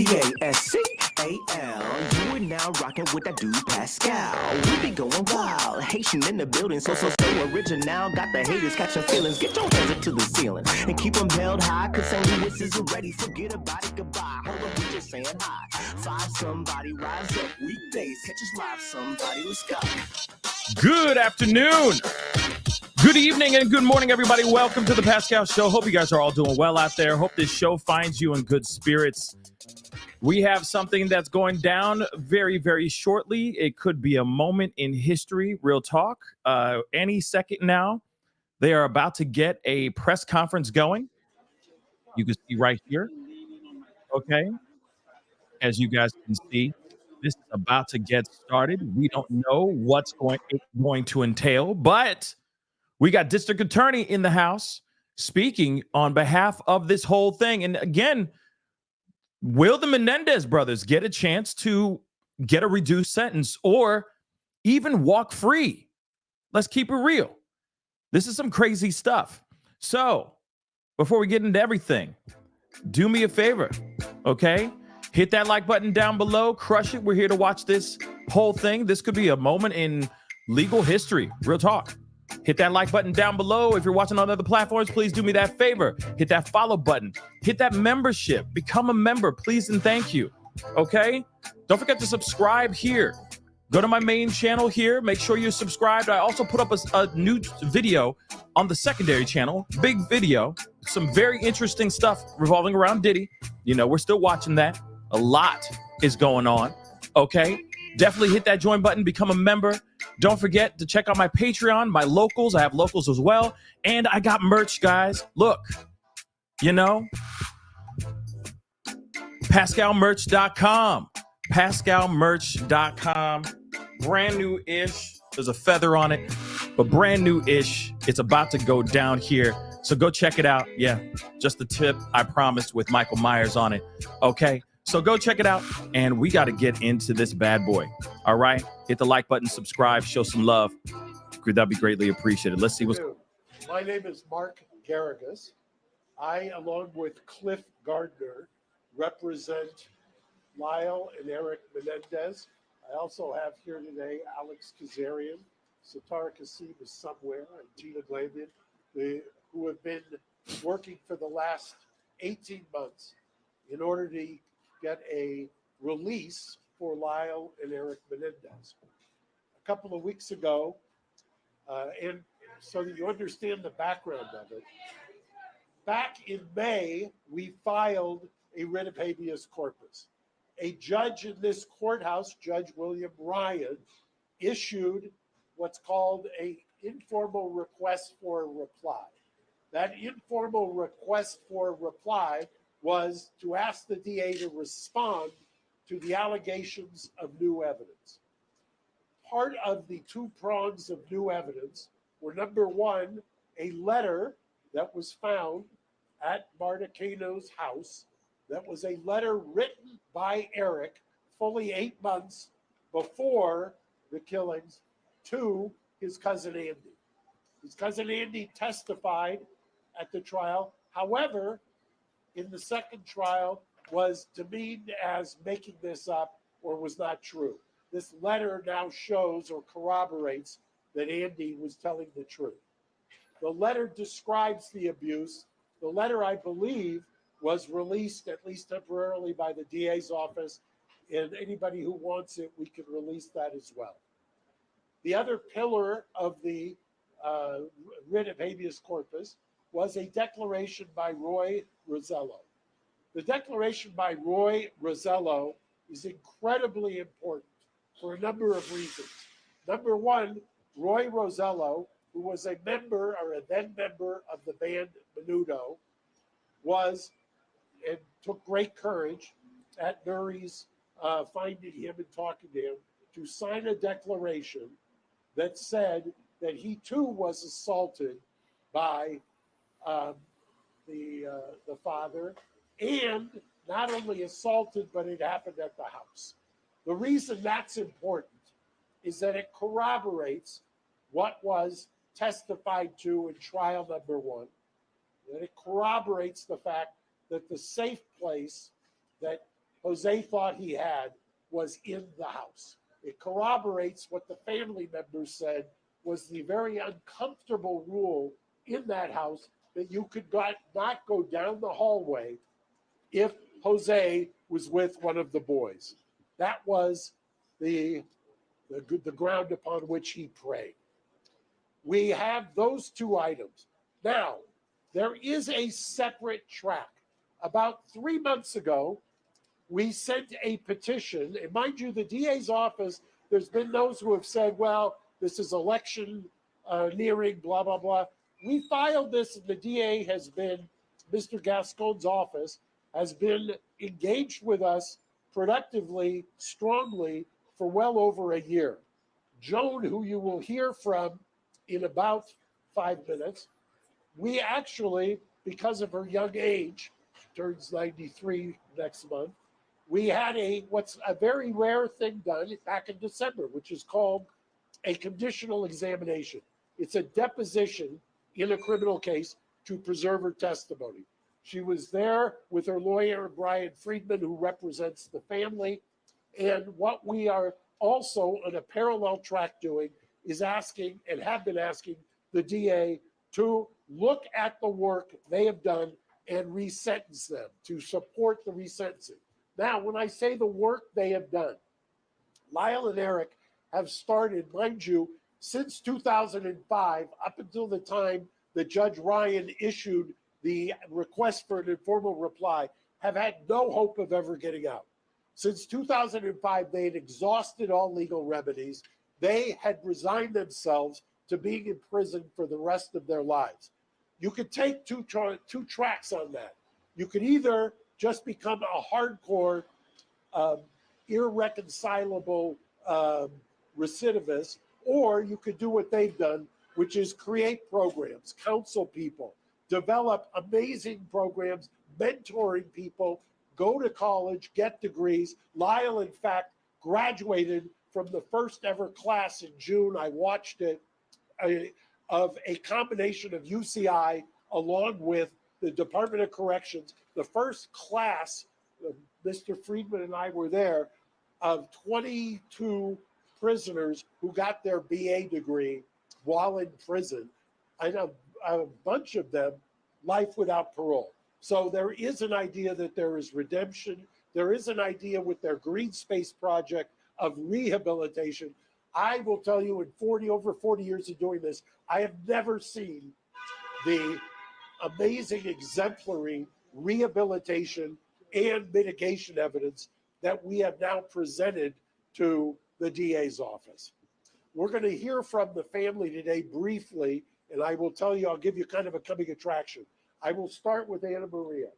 Pascal. You are now rocking with that dude Pascal. We be going wild, Haitian in the building, so original. Got the haters catching feelings. Get your hands up to the ceiling and keep them held high. Cause St. Louis is ready. Forget about it, goodbye. Hold on, we just saying hi. Five somebody, rise up weekdays. Catch us live, somebody. Let's go. Good afternoon. Good evening and good morning, everybody. Welcome to the Pascal Show. Hope you guys are all doing well out there. Hope this show finds you in good spirits. We have something that's going down very, very shortly. It could be a moment in history, real talk. Any second now, they are about to get a press conference going. You can see right here. Okay. As you guys can see, this is about to get started. We don't know what's going to entail, but we got District Attorney in the house speaking on behalf of this whole thing. And again, will the Menendez brothers get a chance to get a reduced sentence or even walk free? Let's keep it real. This is some crazy stuff. So before we get into everything, do me a favor, okay? Hit that like button down below. Crush it. We're here to watch this whole thing. This could be a moment in legal history. Real talk. Hit that like button down below. If you're watching on other platforms, please do me that favor. Hit that follow button. Hit that membership. Become a member, please and thank you. Okay? Don't forget to subscribe here. Go to my main channel here. Make sure you're subscribed. I also put up a new video on the secondary channel. Big video. Some very interesting stuff revolving around Diddy. You know, we're still watching that. A lot is going on. Okay? Definitely hit that join button. Become a member. Don't forget to check out my Patreon, my locals. I have locals as well. And I got merch, guys. Look, you know, PascalMerch.com. PascalMerch.com. Brand new-ish. There's a feather on it, but brand new-ish. It's about to go down here. So go check it out. Yeah, just the tip I promised with Michael Myers on it. Okay, so go check it out. And we got to get into this bad boy. All right? Hit the like button, subscribe, show some love. That'd be greatly appreciated. Let's see what's... My name is Mark Garrigus. I, along with Cliff Gardner, represent Lyle and Eric Menendez. I also have here today Alex Kazarian, Satara Kasim is somewhere, and Gina Glavin, who have been working for the last 18 months in order to get a release for Lyle and Eric Menendez. A couple of weeks ago, and so that you understand the background of it, back in May, we filed a writ of habeas corpus. A judge in this courthouse, Judge William Ryan, issued what's called an informal request for a reply. That informal request for a reply was to ask the DA to respond to the allegations of new evidence. Part of the two prongs of new evidence were, number one, a letter that was found at Marta Cano's house. That was a letter written by Eric fully 8 months before the killings to his cousin Andy. His cousin Andy testified at the trial. However, in the second trial was demeaned as making this up or was not true. This letter now shows or corroborates that Andy was telling the truth. The letter describes the abuse. The letter, I believe, was released, at least temporarily, by the DA's office, and anybody who wants it, we can release that as well. The other pillar of the writ of habeas corpus was a declaration by Roy Rosello. The declaration by Roy Rosello is incredibly important for a number of reasons. Number one, Roy Rosello, who was a member or a then member of the band Menudo, was and took great courage at Nuri's finding him and talking to him to sign a declaration that said that he too was assaulted by the father, and not only assaulted, but it happened at the house. The reason that's important is that it corroborates what was testified to in trial number one, that it corroborates the fact that the safe place that Jose thought he had was in the house. It corroborates what the family members said was the very uncomfortable rule in that house, that you could not go down the hallway if Jose was with one of the boys. That was the ground upon which he prayed. We have those two items. Now, there is a separate track. About 3 months ago, we sent a petition, and mind you, the DA's office, there's been those who have said, well, this is election nearing, blah, blah, blah. We filed this, and the DA has been, Mr. Gascón's office, has been engaged with us productively, strongly, for well over a year. Joan, who you will hear from in about 5 minutes, we actually, because of her young age, she turns 93 next month, we had what's a very rare thing done back in December, which is called a conditional examination. It's a deposition in a criminal case to preserve her testimony. She was there with her lawyer, Brian Friedman, who represents the family. And what we are also on a parallel track doing is asking, and have been asking, the DA to look at the work they have done and resentence them, to support the resentencing. Now, when I say the work they have done, Lyle and Eric have started, mind you, since 2005, up until the time that Judge Ryan issued the request for an informal reply, have had no hope of ever getting out. Since 2005, they had exhausted all legal remedies. They had resigned themselves to being in prison for the rest of their lives. You could take two tracks on that. You could either just become a hardcore, irreconcilable recidivist, or you could do what they've done, which is create programs, counsel people, develop amazing programs, mentoring people, go to college, get degrees. Lyle, in fact, graduated from the first ever class in June. I watched it, of a combination of UCI along with the Department of Corrections. The first class, Mr. Friedman and I were there, of 22 prisoners who got their BA degree while in prison. I know a bunch of them life without parole. So there is an idea that there is redemption. There is an idea with their green space project of rehabilitation. I will tell you, in over 40 years of doing this, I have never seen the amazing exemplary rehabilitation and mitigation evidence that we have now presented to the DA's office. We're going to hear from the family today briefly, and I will tell you, I'll give you kind of a coming attraction. I will start with Anna Maria.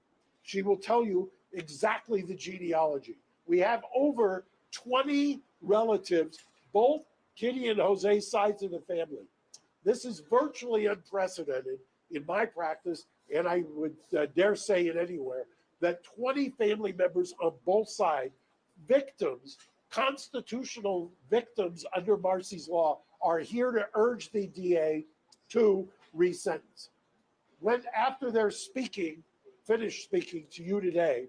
She will tell you exactly the genealogy. We have over 20 relatives, both Kitty and Jose's sides of the family. This is virtually unprecedented in my practice, and I would dare say it anywhere, that 20 family members on both sides, victims, constitutional victims under Marcy's law, are here to urge the DA to resentence. When, after they're finished speaking to you today,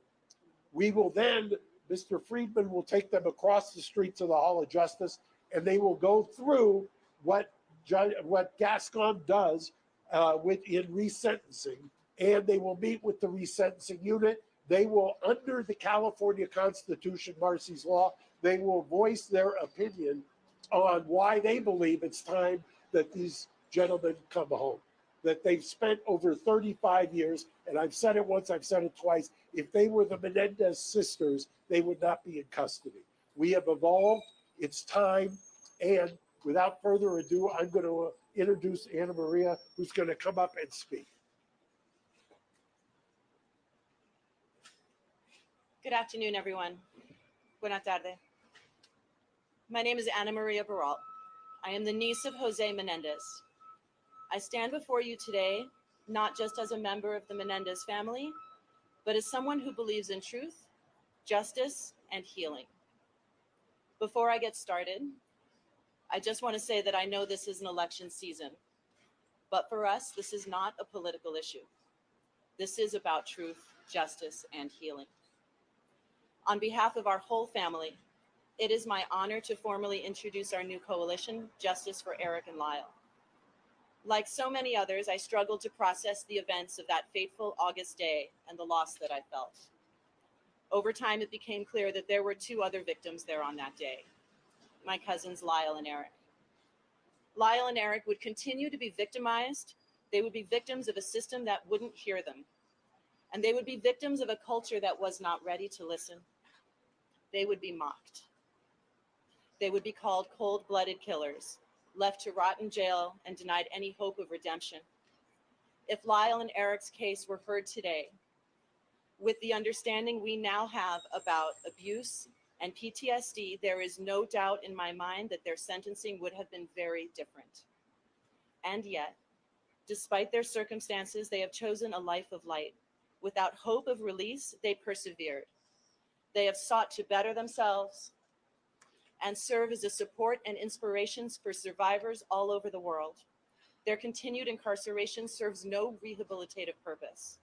we will then, Mr. Friedman will take them across the street to the Hall of Justice, and they will go through what Gascón does in resentencing, and they will meet with the resentencing unit. They will, under the California Constitution, Marcy's law, they will voice their opinion on why they believe it's time that these gentlemen come home, that they've spent over 35 years, and I've said it once, I've said it twice, if they were the Menendez sisters, they would not be in custody. We have evolved, it's time, and without further ado, I'm going to introduce Anna Maria, who's going to come up and speak. Good afternoon, everyone. Buenas tardes. My name is Anna Maria Baralt. I am the niece of Jose Menendez. I stand before you today, not just as a member of the Menendez family, but as someone who believes in truth, justice, and healing. Before I get started, I just want to say that I know this is an election season, but for us, this is not a political issue. This is about truth, justice, and healing. On behalf of our whole family, it is my honor to formally introduce our new coalition, Justice for Eric and Lyle. Like so many others, I struggled to process the events of that fateful August day and the loss that I felt. Over time, it became clear that there were two other victims there on that day, my cousins Lyle and Eric. Lyle and Eric would continue to be victimized. They would be victims of a system that wouldn't hear them. And they would be victims of a culture that was not ready to listen. They would be mocked. They would be called cold-blooded killers, left to rot in jail and denied any hope of redemption. If Lyle and Eric's case were heard today, with the understanding we now have about abuse and PTSD, there is no doubt in my mind that their sentencing would have been very different. And yet, despite their circumstances, they have chosen a life of light. Without hope of release, they persevered. They have sought to better themselves and serve as a support and inspiration for survivors all over the world. Their continued incarceration serves no rehabilitative purpose.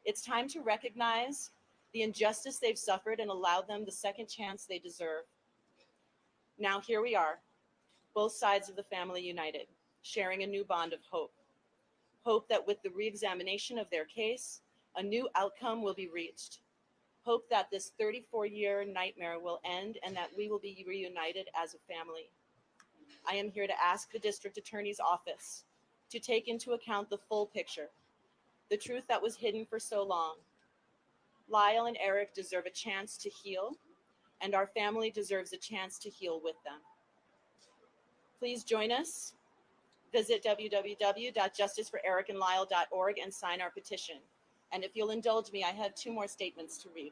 It's time to recognize the injustice they've suffered and allow them the second chance they deserve. Now here we are, both sides of the family united, sharing a new bond of hope. Hope that with the re-examination of their case, a new outcome will be reached. Hope that this 34-year nightmare will end and that we will be reunited as a family. I am here to ask the district attorney's office to take into account the full picture, the truth that was hidden for so long. Lyle and Eric deserve a chance to heal, and our family deserves a chance to heal with them. Please join us. Visit www.justiceforericandlyle.org and sign our petition. And if you'll indulge me, I have two more statements to read.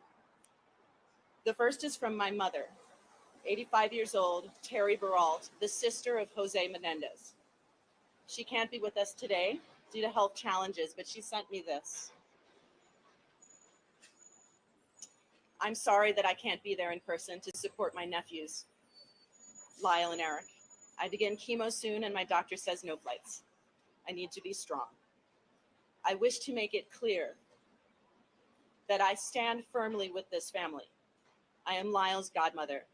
The first is from my mother, 85 years old, Terry Beralt, the sister of Jose Menendez. She can't be with us today due to health challenges, but she sent me this. I'm sorry that I can't be there in person to support my nephews, Lyle and Eric. I begin chemo soon and my doctor says no flights. I need to be strong. I wish to make it clear that I stand firmly with this family. I am Lyle's godmother,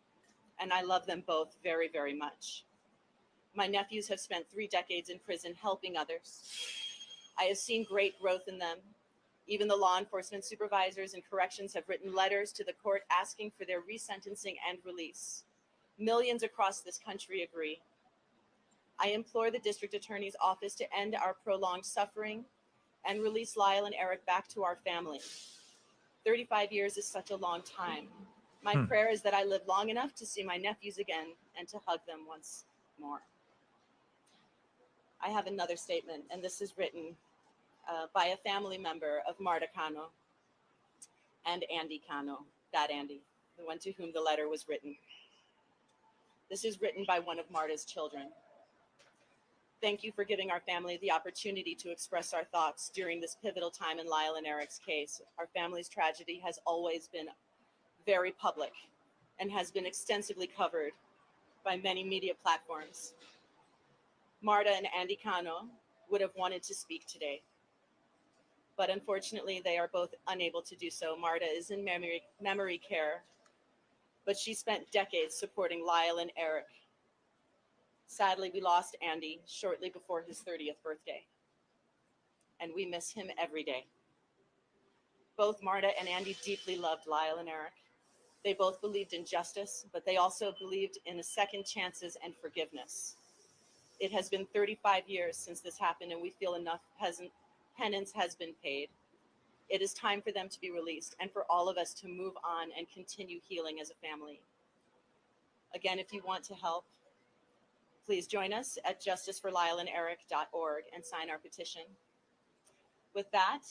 and I love them both very, very much. My nephews have spent 3 decades in prison helping others. I have seen great growth in them. Even the law enforcement supervisors and corrections have written letters to the court asking for their resentencing and release. Millions across this country agree. I implore the district attorney's office to end our prolonged suffering and release Lyle and Eric back to our family. 35 years is such a long time. My prayer is that I live long enough to see my nephews again and to hug them once more. I have another statement, and this is written by a family member of Marta Cano and Andy Cano, that Andy, the one to whom the letter was written. This is written by one of Marta's children. Thank you for giving our family the opportunity to express our thoughts during this pivotal time in Lyle and Eric's case. Our family's tragedy has always been very public and has been extensively covered by many media platforms. Marta and Andy Cano would have wanted to speak today, but unfortunately they are both unable to do so. Marta is in memory care, but she spent decades supporting Lyle and Eric. Sadly, we lost Andy shortly before his 30th birthday, and we miss him every day. Both Marta and Andy deeply loved Lyle and Eric. They both believed in justice, but they also believed in the second chances and forgiveness. It has been 35 years since this happened, and we feel enough penance has been paid. It is time for them to be released and for all of us to move on and continue healing as a family. Again, if you want to help, please join us at justiceforlyleanderic.org and sign our petition. With that,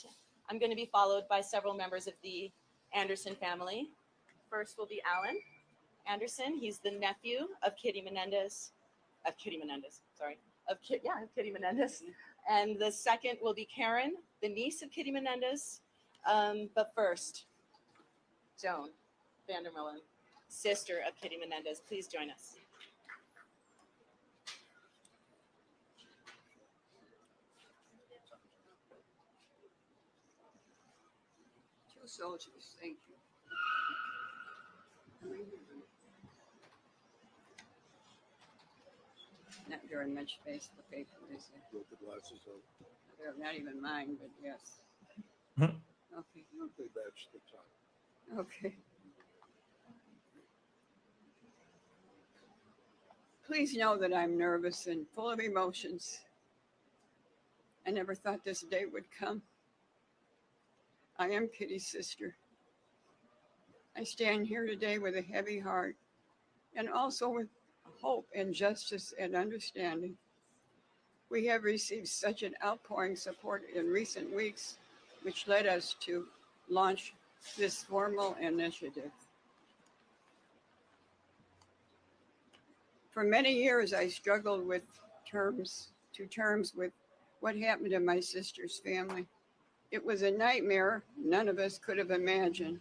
I'm going to be followed by several members of the Anderson family. First will be Alan Anderson. He's the nephew of Kitty Menendez. And the second will be Karen, the niece of Kitty Menendez. But first, Joan VanderMolen, sister of Kitty Menendez. Please join us. Two soldiers, thank you. very much face the paper, is it? With the glasses on. They're not even mine, but yes. Hmm. Okay. They match the time. Okay. Please know that I'm nervous and full of emotions. I never thought this day would come. I am Kitty's sister. I stand here today with a heavy heart and also with hope and justice and understanding. We have received such an outpouring support in recent weeks, which led us to launch this formal initiative. For many years, I struggled with terms with what happened to my sister's family. It was a nightmare none of us could have imagined.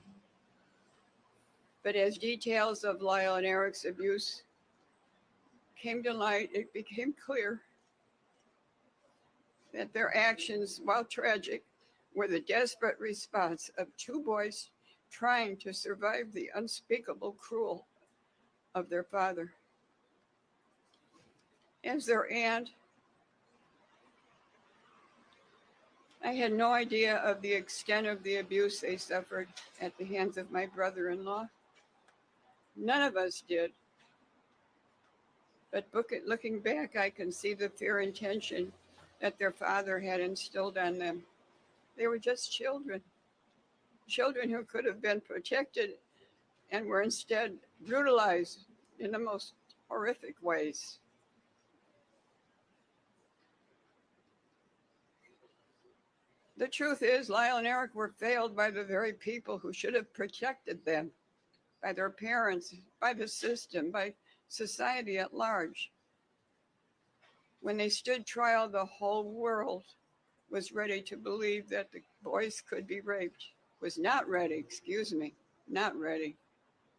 But as details of Lyle and Eric's abuse came to light, it became clear that their actions, while tragic, were the desperate response of two boys trying to survive the unspeakable cruelty of their father. As their aunt, I had no idea of the extent of the abuse they suffered at the hands of my brother-in-law. None of us did. But looking back, I can see the fear and tension that their father had instilled on them. They were just children who could have been protected and were instead brutalized in the most horrific ways. The truth is, Lyle and Eric were failed by the very people who should have protected them, by their parents, by the system, by society at large. When they stood trial, the whole world was ready to believe that the boys could be raped. Was not ready, not ready.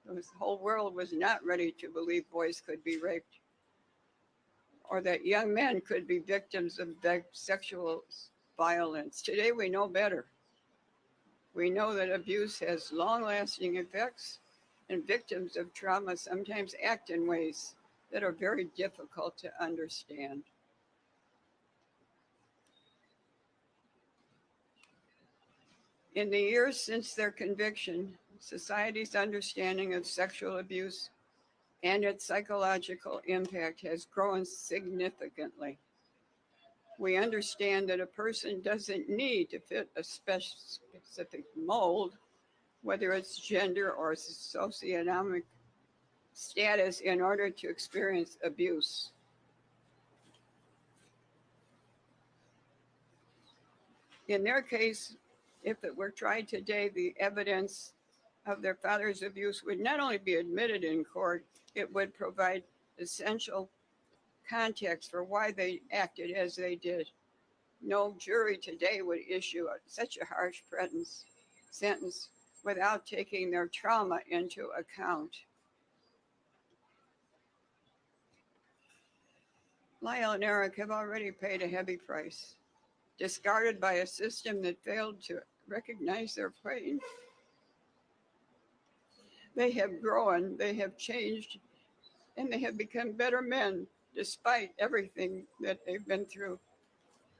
The whole world was not ready to believe boys could be raped, or that young men could be victims of sexual violence. Today we know better. We know that abuse has long-lasting effects, and victims of trauma sometimes act in ways that are very difficult to understand. In the years since their conviction, society's understanding of sexual abuse and its psychological impact has grown significantly. We understand that a person doesn't need to fit a specific mold, whether it's gender or socioeconomic status, in order to experience abuse. In their case, if it were tried today, the evidence of their father's abuse would not only be admitted in court, it would provide essential context for why they acted as they did. No jury today would issue such a harsh sentence without taking their trauma into account. Lyle and Eric have already paid a heavy price, discarded by a system that failed to recognize their pain. They have grown, they have changed, and they have become better men despite everything that they've been through.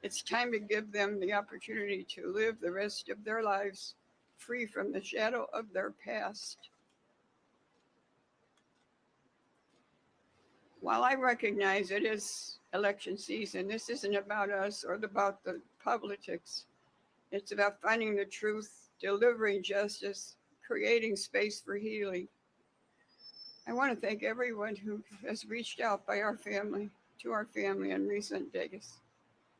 It's time to give them the opportunity to live the rest of their lives free from the shadow of their past. While I recognize it is election season, this isn't about us or about the politics. It's about finding the truth, delivering justice, creating space for healing. I want to thank everyone who has reached out to our family in recent days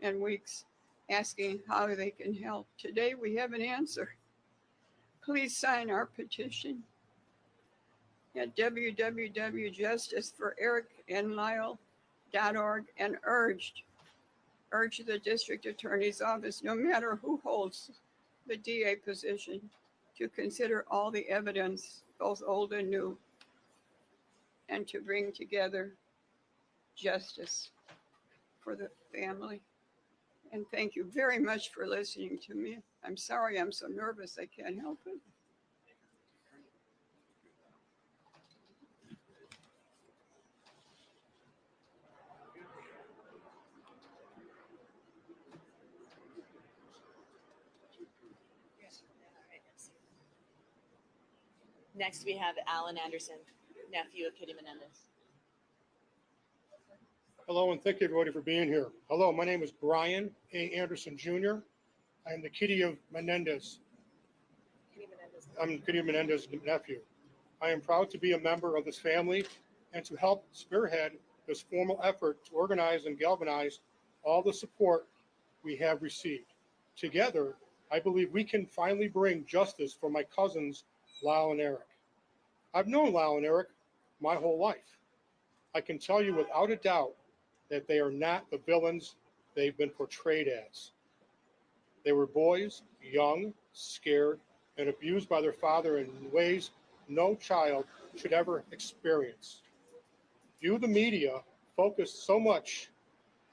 and weeks, asking how they can help. Today we have an answer. Please sign our petition at www.justiceforericandlyle.org and urge the district attorney's office, no matter who holds the DA position, to consider all the evidence, both old and new, and to bring together justice for the family. And thank you very much for listening to me. I'm sorry I'm so nervous, I can't help it. Next, we have Alan Anderson, nephew of Kitty Menendez. Hello, and thank you everybody for being here. Hello, my name is Brian A. Anderson Jr. I am the Kitty of Menendez. I'm Kitty Menendez's nephew. I am proud to be a member of this family and to help spearhead this formal effort to organize and galvanize all the support we have received. Together, I believe we can finally bring justice for my cousins, Lyle and Eric. I've known Lyle and Eric my whole life. I can tell you without a doubt that they are not the villains they've been portrayed as. They were boys, young, scared, and abused by their father in ways no child should ever experience. You, the media, focused so much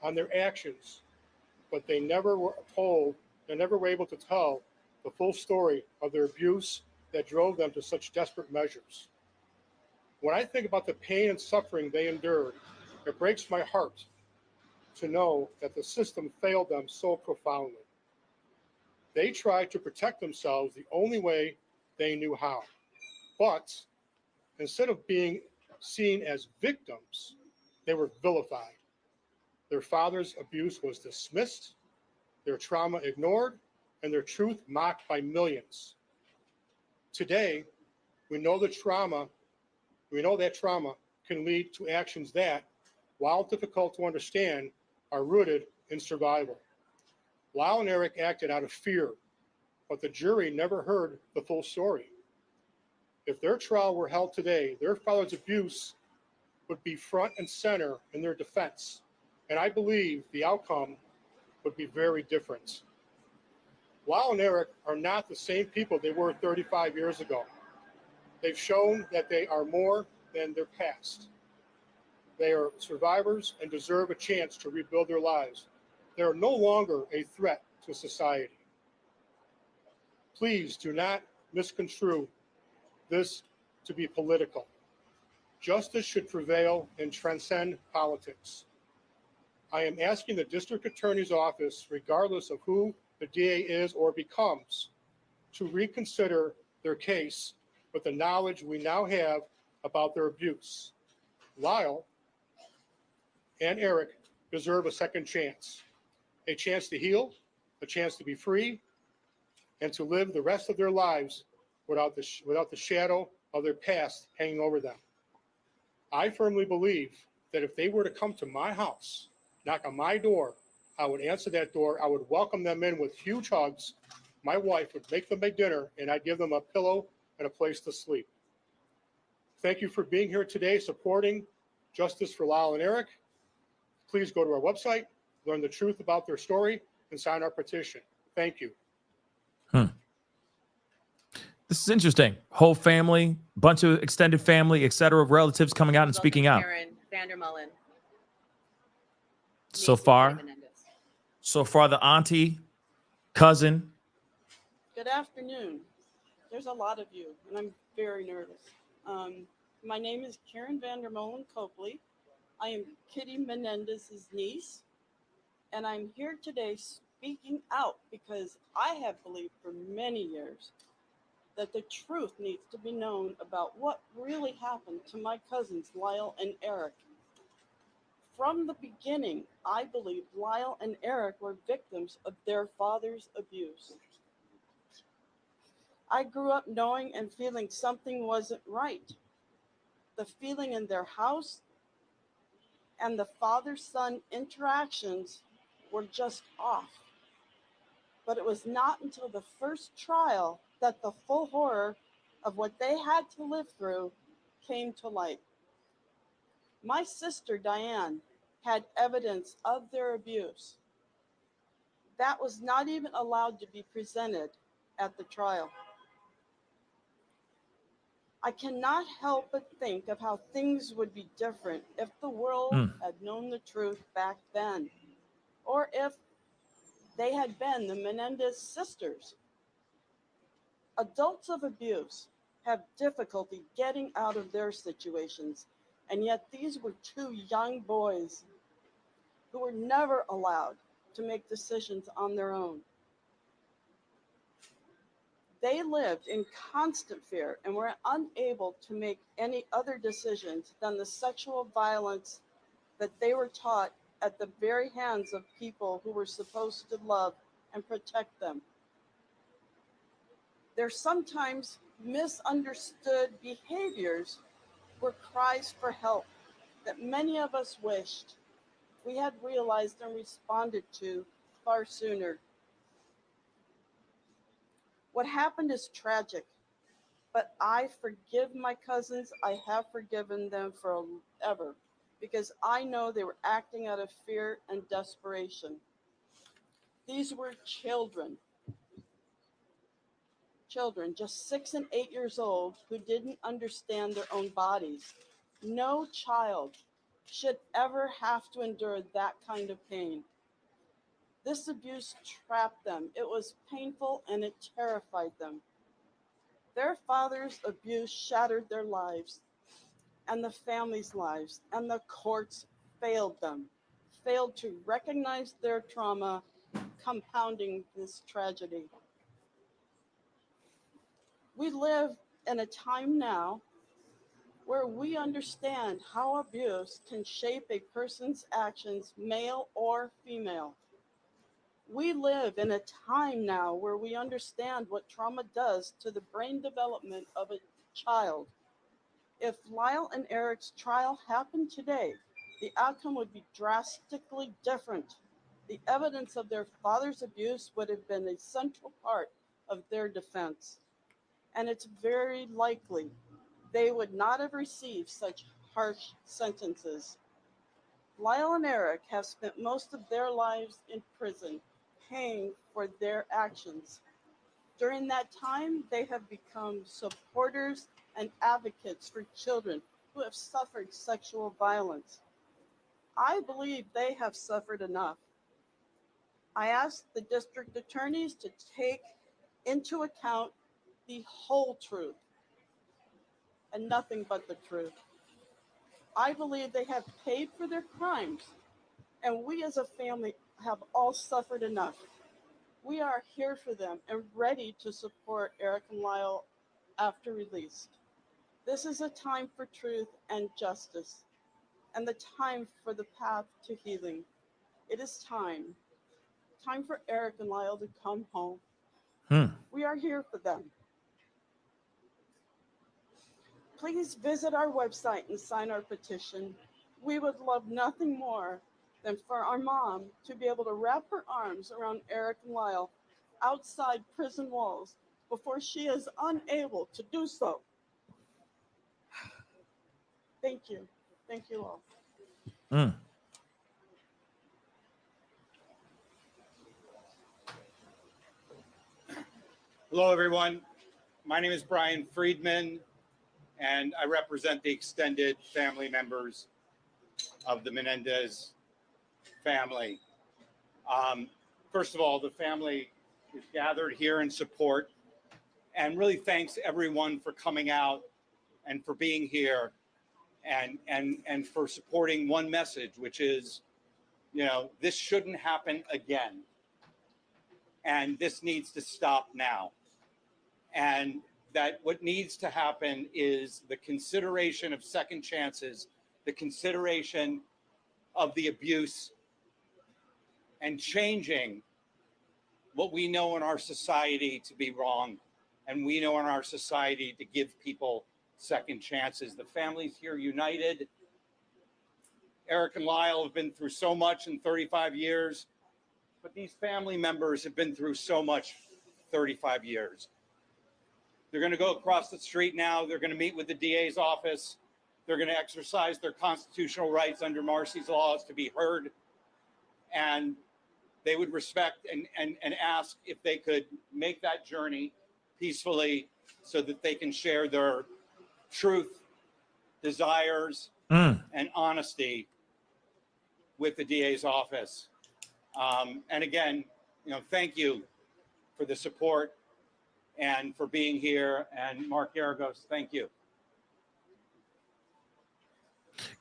on their actions, but they never were able to tell the full story of their abuse that drove them to such desperate measures. When I think about the pain and suffering they endured, it breaks my heart to know that the system failed them so profoundly. They tried to protect themselves the only way they knew how. But instead of being seen as victims, they were vilified. Their father's abuse was dismissed, their trauma ignored, and their truth mocked by millions. Today, we know that trauma can lead to actions that, while difficult to understand, are rooted in survival. Lyle and Eric acted out of fear, but the jury never heard the full story. If their trial were held today, their father's abuse would be front and center in their defense, and I believe the outcome would be very different. Lyle and Eric are not the same people they were 35 years ago. They've shown that they are more than their past. They are survivors and deserve a chance to rebuild their lives. They are no longer a threat to society. Please do not misconstrue this to be political. Justice should prevail and transcend politics. I am asking the district attorney's office, regardless of who the DA is or becomes, to reconsider their case with the knowledge we now have about their abuse. Lyle and Eric deserve a second chance to heal, a chance to be free, and to live the rest of their lives without the shadow of their past hanging over them. I firmly believe that if they were to come to my house, knock on my door, I would answer that door. I would welcome them in with huge hugs. My wife would make them a dinner, and I'd give them a pillow and a place to sleep. Thank you for being here today, supporting justice for Lyle and Eric. Please go to our website, learn the truth about their story, and sign our petition. Thank you. This is interesting. Whole family, bunch of extended family, etc., relatives coming out and speaking out. Joan VanderMolen. So far, the auntie, cousin. Good afternoon. There's a lot of you, and I'm very nervous. My name is Karen VanderMolen Copley. I am Kitty Menendez's niece, and I'm here today speaking out because I have believed for many years that the truth needs to be known about what really happened to my cousins Lyle and Eric. From the beginning, I believed Lyle and Eric were victims of their father's abuse. I grew up knowing and feeling something wasn't right. The feeling in their house and the father-son interactions were just off. But it was not until the first trial that the full horror of what they had to live through came to light. My sister, Diane, had evidence of their abuse. That was not even allowed to be presented at the trial. I cannot help but think of how things would be different if the world had known the truth back then, or if they had been the Menendez sisters. Adults of abuse have difficulty getting out of their situations, and yet these were two young boys who were never allowed to make decisions on their own. They lived in constant fear and were unable to make any other decisions than the sexual violence that they were taught at the very hands of people who were supposed to love and protect them. Their sometimes misunderstood behaviors were cries for help that many of us wished we had realized and responded to far sooner. What happened is tragic, but I forgive my cousins. I have forgiven them forever because I know they were acting out of fear and desperation. These were children, just 6 and 8 years old, who didn't understand their own bodies. No child should ever have to endure that kind of pain. This abuse trapped them. It was painful and it terrified them. Their father's abuse shattered their lives and the family's lives, and the courts failed them, failed to recognize their trauma, compounding this tragedy. We live in a time now where we understand how abuse can shape a person's actions, male or female. We live in a time now where we understand what trauma does to the brain development of a child. If Lyle and Eric's trial happened today, the outcome would be drastically different. The evidence of their father's abuse would have been a central part of their defense. And it's very likely they would not have received such harsh sentences. Lyle and Eric have spent most of their lives in prison, paying for their actions. During that time, they have become supporters and advocates for children who have suffered sexual violence. I believe they have suffered enough. I ask the district attorneys to take into account the whole truth and nothing but the truth. I believe they have paid for their crimes, and we as a family have all suffered enough. We are here for them and ready to support Eric and Lyle after release. This is a time for truth and justice, and the time for the path to healing. It is time for Eric and Lyle to come home. We are here for them. Please visit our website and sign our petition. We would love nothing more than for our mom to be able to wrap her arms around Eric and Lyle outside prison walls before she is unable to do so. Thank you. Thank you all. Hello, everyone. My name is Brian Friedman, and I represent the extended family members of the Menendez family. First of all, the family is gathered here in support, and really thanks everyone for coming out and for being here and for supporting one message, which is, this shouldn't happen again. And this needs to stop now. And that what needs to happen is the consideration of second chances, the consideration of the abuse, and changing what we know in our society to be wrong, and we know in our society to give people second chances. The families here united. Eric and Lyle have been through so much in 35 years, but these family members have been through so much 35 years. They're going to go across the street now. They're going to meet with the DA's office. They're going to exercise their constitutional rights under Marcy's laws to be heard. And they would respect and ask if they could make that journey peacefully so that they can share their truth, desires, and honesty with the DA's office. And again, thank you for the support and for being here. And Mark Garagos, thank you.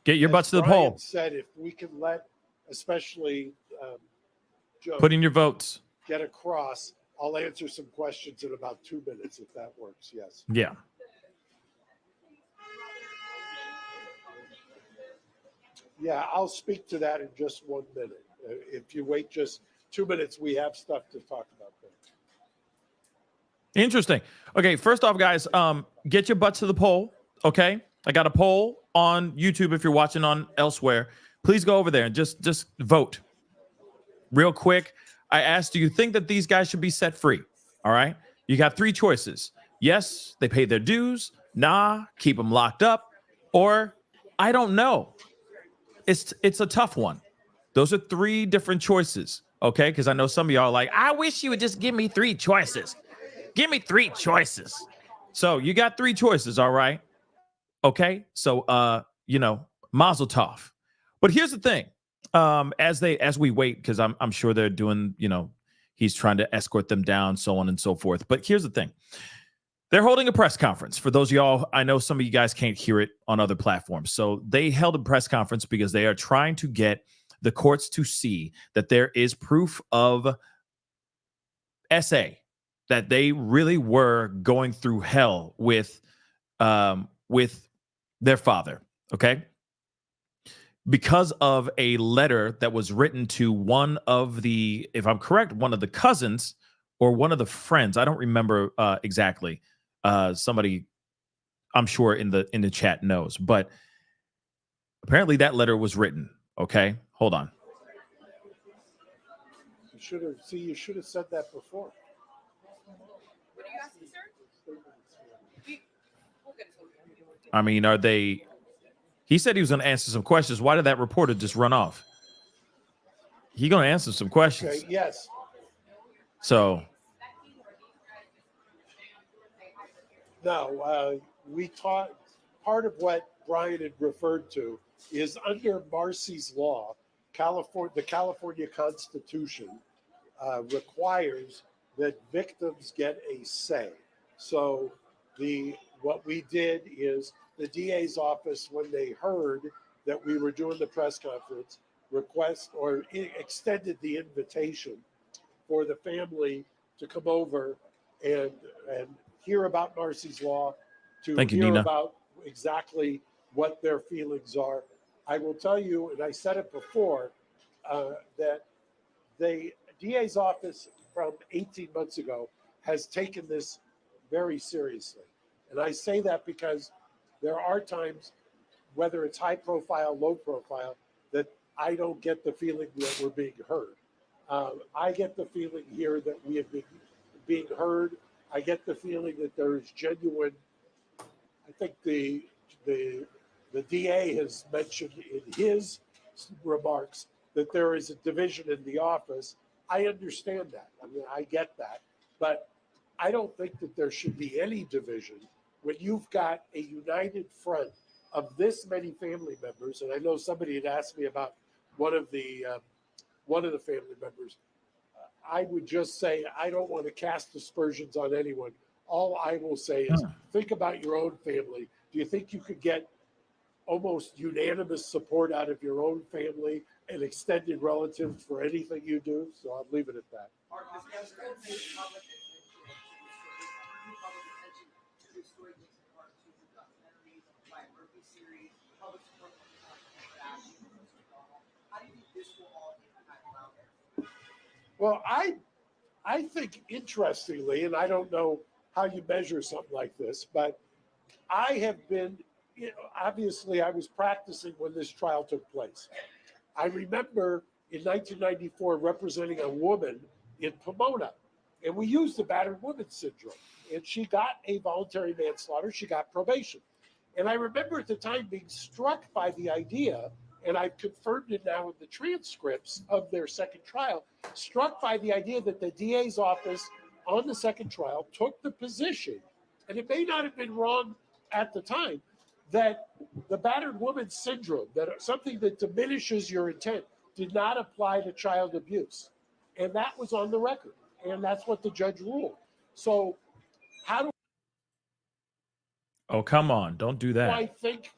Get your butts to the Brian poll. said if we could let, especially Joe, Put in your votes. get across, I'll answer some questions in about 2 minutes if that works. Yes. Yeah. Yeah, I'll speak to that in just 1 minute. If you wait just 2 minutes, we have stuff to talk about there. Interesting. Okay, first off, guys, get your butts to the poll. Okay, I got a poll on YouTube. If you're watching on elsewhere, please go over there and just vote real quick. I asked, do you think that these guys should be set free? All right, you got 3 choices. Yes, they paid their dues. Nah, keep them locked up. Or I don't know. It's a tough one. Those are 3 different choices. Okay, because I know some of y'all are like, I wish you would just give me 3 choices. Give me 3 choices. So you got 3 choices, all right? Okay, so mazel tov. But here's the thing: as we wait, because I'm sure they're doing, he's trying to escort them down, so on and so forth. But here's the thing: they're holding a press conference. For those of y'all, I know some of you guys can't hear it on other platforms. So they held a press conference because they are trying to get the courts to see that there is proof of SA, that they really were going through hell with their father, okay? Because of a letter that was written to one of the, if I'm correct, one of the cousins or one of the friends. I don't remember exactly. Somebody, I'm sure in the chat knows, but apparently that letter was written. Okay, hold on. You should have said that before. What are you asking, sir? I mean, are they? He said he was going to answer some questions. Why did that reporter just run off? He going to answer some questions. Okay, yes. So. No, we taught, part of what Brian had referred to is under Marcy's law, the California Constitution requires that victims get a say. So what we did is the DA's office, when they heard that we were doing the press conference, extended the invitation for the family to come over and hear about Marcy's law, to Thank you, hear Nina. about exactly what their feelings are. I will tell you, and I said it before, that the DA's office from 18 months ago has taken this very seriously. And I say that because there are times, whether it's high profile, low profile, that I don't get the feeling that we're being heard. I get the feeling here that we have been being heard. I get the feeling that there is genuine. I think the DA has mentioned in his remarks that there is a division in the office. I understand that. I mean, I get that. But I don't think that there should be any division when you've got a united front of this many family members. And I know somebody had asked me about one of the family members. I would just say I don't want to cast aspersions on anyone. All I will say is think about your own family. Do you think you could get almost unanimous support out of your own family and extended relatives for anything you do? So I'll leave it at that. Well, I think interestingly, and I don't know how you measure something like this, but I have been, obviously I was practicing when this trial took place. I remember in 1994 representing a woman in Pomona, and we used the battered woman syndrome, and she got a voluntary manslaughter, she got probation. And I remember at the time being struck by the idea, and I've confirmed it now in the transcripts of their second trial, struck by the idea that the DA's office on the second trial took the position, and it may not have been wrong at the time, that the battered woman syndrome, that something that diminishes your intent, did not apply to child abuse. And that was on the record, and that's what the judge ruled. So how do Oh, come on. Don't do that. I think,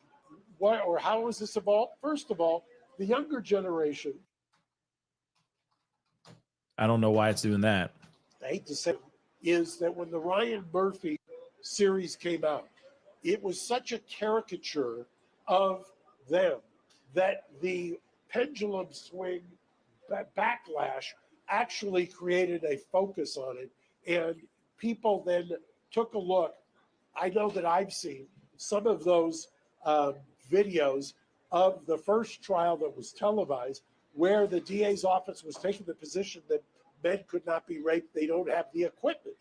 how has this evolved? First of all, the younger generation. I don't know why it's doing that. I hate to say it, is that when the Ryan Murphy series came out, it was such a caricature of them that the pendulum swing backlash actually created a focus on it. And people then took a look. I know that I've seen some of those videos of the first trial that was televised where the DA's office was taking the position that men could not be raped. They don't have the equipment.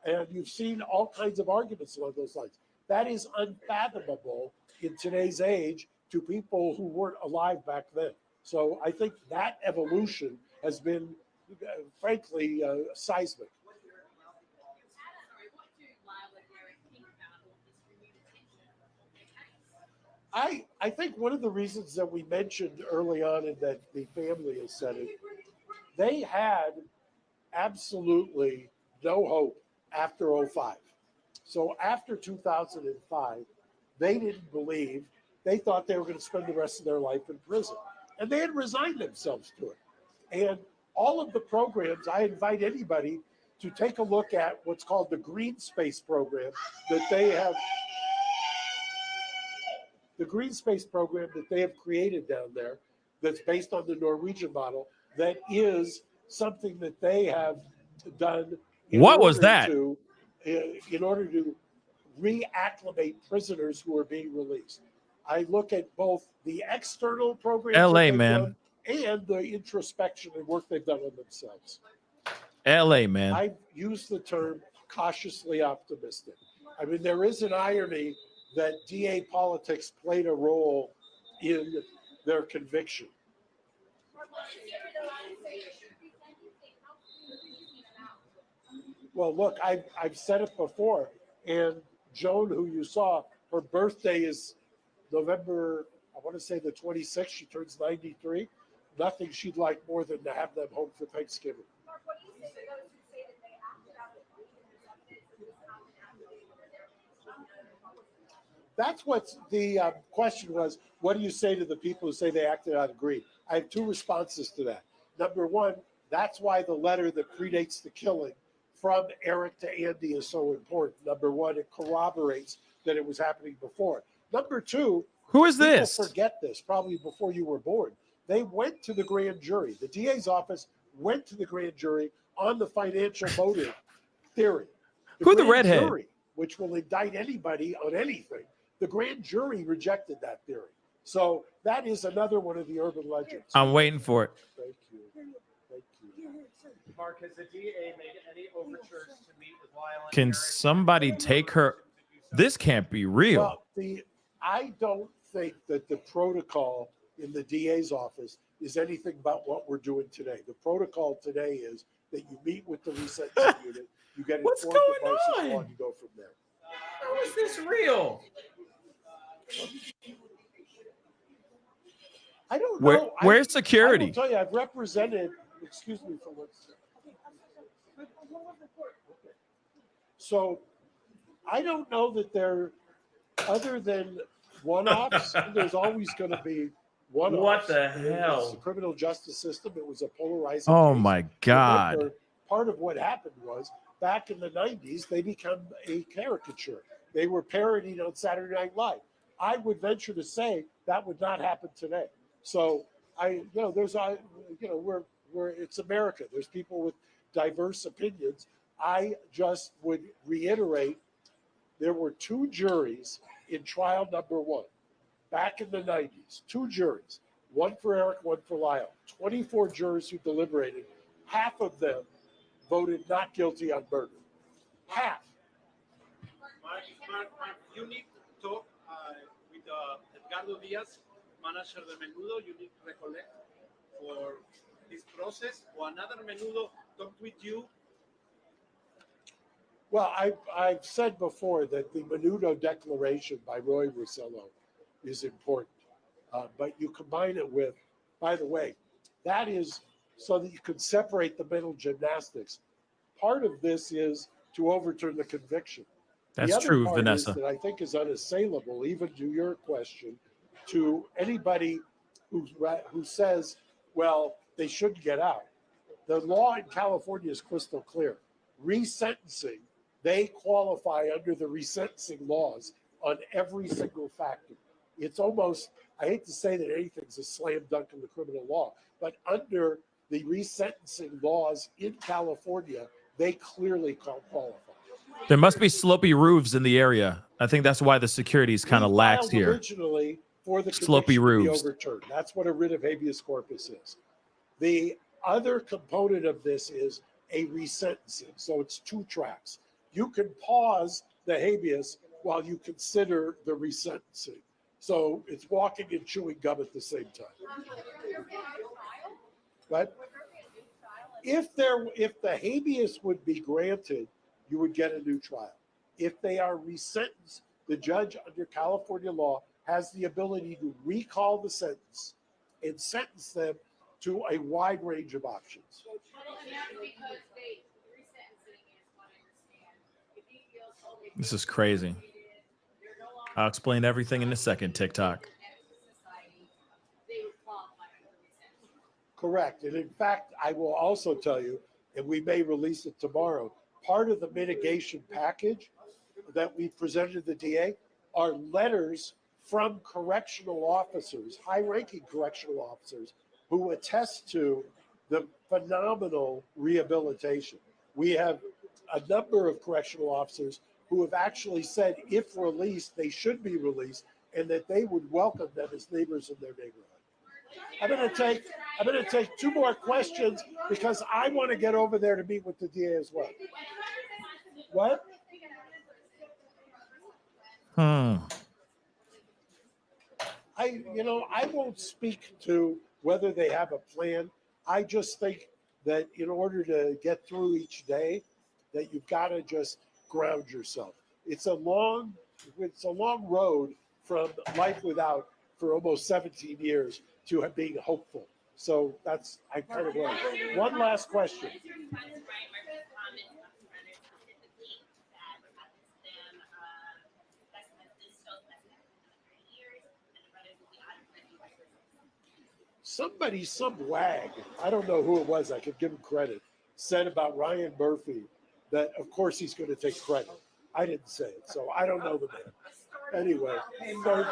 And you've seen all kinds of arguments along those lines. That is unfathomable in today's age to people who weren't alive back then. So I think that evolution has been, frankly, seismic. I think one of the reasons that we mentioned early on and that the family has said it, they had absolutely no hope after 05. So after 2005, they didn't believe, they thought they were going to spend the rest of their life in prison. And they had resigned themselves to it. And all of the programs, I invite anybody to take a look at what's called the Green Space program that they have. The Green Space program that they have created down there that's based on the Norwegian model, that is something that they have done in order to reacclimate prisoners who are being released. I look at both the external programs LA, man, done and the introspection and work they've done on themselves. LA, man. I've used the term cautiously optimistic. I mean, there is an irony that DA politics played a role in their conviction. Well, look, I've said it before, and Joan, who you saw, her birthday is November, I want to say the 26th. She turns 93. Nothing she'd like more than to have them home for Thanksgiving. That's what the question was. What do you say to the people who say they acted out of greed? I have two responses to that. Number one, that's why the letter that predates the killing from Eric to Andy is so important. Number one, it corroborates that it was happening before. Number two, who is this? People forget this, probably before you were born. They went to the grand jury. The DA's office went to the grand jury on the financial motive theory. Who the redhead? Jury, which will indict anybody on anything. The grand jury rejected that theory. So that is another one of the urban legends. I'm waiting for it. Thank you. Thank you. Mark, has the DA made any overtures to meet with Lyle? Can somebody take her? This can't be real. Well, I don't think that the protocol in the DA's office is anything about what we're doing today. The protocol today is that you meet with the resentencing unit, you get What's informed of going Marcy's on? law, and you go from there. How is this real? I don't know. Where's security? I will tell you, I've represented, excuse me for one second. So I don't know that they're, other than one-offs, there's always going to be one-offs. What the hell? It's the criminal justice system. It was a polarizing Oh case. my God. Remember, part of what happened was back in the 90s, they become a caricature. They were parodied on Saturday Night Live. I would venture to say that would not happen today. So it's America. There's people with diverse opinions. I just would reiterate, there were two juries in trial number one, back in the 90s, two juries, one for Eric, one for Lyle, 24 jurors who deliberated. Half of them voted not guilty on murder. Half. Mark, you need to talk with Edgardo Diaz, manager de Menudo. You need to recollect for this process. Or another Menudo talk with you. Well, I've said before that the Menudo Declaration by Roy Rosello is important. But you combine it with, by the way, that is so that you can separate the mental gymnastics. Part of this is to overturn the conviction. That's the other true, part Vanessa. is that I think is unassailable, even to your question, to anybody who says, well, they shouldn't get out. The law in California is crystal clear. resentencing, they qualify under the resentencing laws on every single factor. It's almost, I hate to say that anything's a slam dunk in the criminal law, but under the resentencing laws in California, they clearly qualify. There must be slopey roofs in the area. I think that's why the security is kind of lax filed here. Originally for the Slopey conviction to be roofs. overturned. That's what a writ of habeas corpus is. The other component of this is a resentencing. So it's two tracks. You can pause the habeas while you consider the resentencing. So it's walking and chewing gum at the same time. But if the habeas would be granted, you would get a new trial. If they are resentenced, the judge under California law has the ability to recall the sentence and sentence them to a wide range of options. This is crazy. I'll explain everything in a second, TikTok. Correct. And in fact, I will also tell you, and we may release it tomorrow, part of the mitigation package that we presented to the DA are letters from correctional officers, high-ranking correctional officers, who attest to the phenomenal rehabilitation. We have a number of correctional officers who have actually said if released, they should be released, and that they would welcome them as neighbors in their neighborhood. I'm going to take two more questions because I want to get over there to meet with the DA as well. What? I won't speak to whether they have a plan. I just think that in order to get through each day, that you've got to just ground yourself. It's a long road from life without for almost 17 years to being hopeful. So I kind of worry. One last question. Some wag, I don't know who it was, I could give him credit, said about Ryan Murphy that of course he's going to take credit. I didn't say it, so I don't know the man. Anyway, thank you. Thank you.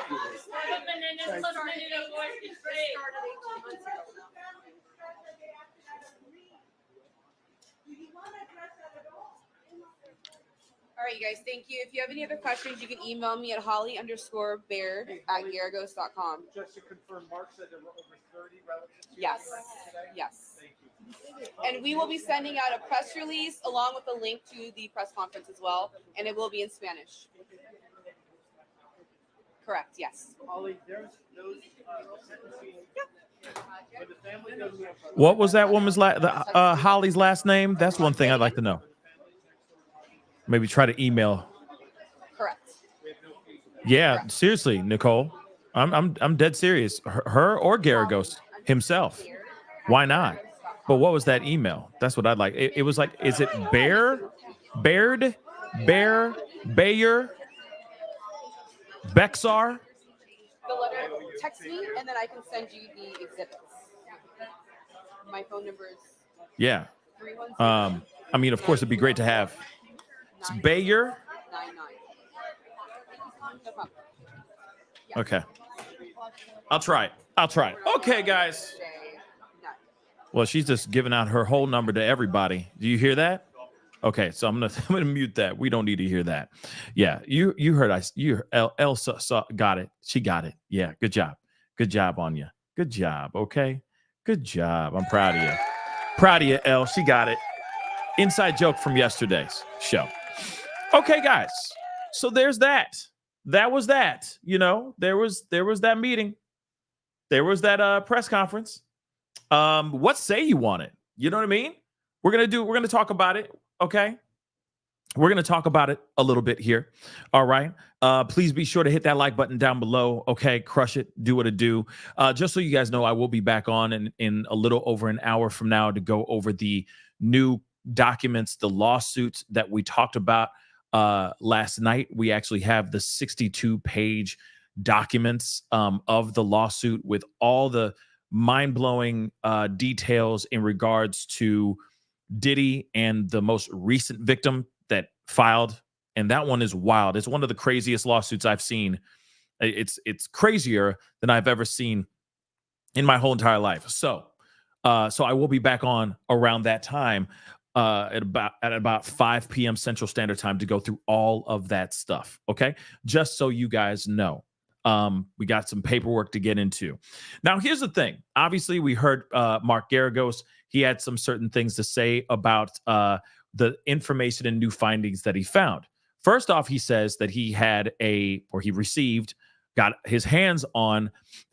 All right, you guys, thank you. If you have any other questions, you can email me at holly_baird@garagos.com. Just to confirm, Mark said there were over 30 relatives. Yes. Today? Yes. Thank you. And we will be sending out a press release along with a link to the press conference as well, and it will be in Spanish. Correct, yes. Holly, there's those sentencing. When the family goes up, What was that woman's Holly's last name? That's one thing I'd like to know. Maybe try to email. Correct. Yeah, Correct. seriously, Nicole. I'm dead serious. Her or Garagos himself. Why not? But what was that email? That's what I'd like. It was like, is it Baird, Bexar, The letter, text me, and then I can send you the exhibits. My phone number is Yeah. 310. I mean, of course, it'd be great to have. It's Bayer. 99. No problem. Okay. I'll try it. Okay, guys. Well, she's just giving out her whole number to everybody. Do you hear that? Okay, so I'm gonna mute that. We don't need to hear that. Yeah, you heard Elsa got it. She got it. Yeah, good job. Good job on you. Good job. Okay, good job. I'm proud of you. Proud of you, El. She got it. Inside joke from yesterday's show. Okay, guys. So there's that. That was that. There was that meeting. There was that press conference. What say you want it? You know what I mean? We're gonna talk about it. Okay. We're gonna talk about it a little bit here. All right. Please be sure to hit that like button down below. Okay, crush it, do what it do. Just so you guys know, I will be back on in a little over an hour from now to go over the new documents, the lawsuits that we talked about last night. We actually have the 62-page documents of the lawsuit with all the mind-blowing details in regards to Diddy and the most recent victim that filed, and that one is wild. It's one of the craziest lawsuits I've seen. It's crazier than I've ever seen in my whole entire life. So I will be back on around that time at about 5 p.m. Central Standard Time to go through all of that stuff. Okay, just so you guys know, we got some paperwork to get into. Now, here's the thing. Obviously, we heard Mark Garagos. He had some certain things to say about the information and new findings that he found. First off, he says that he got his hands on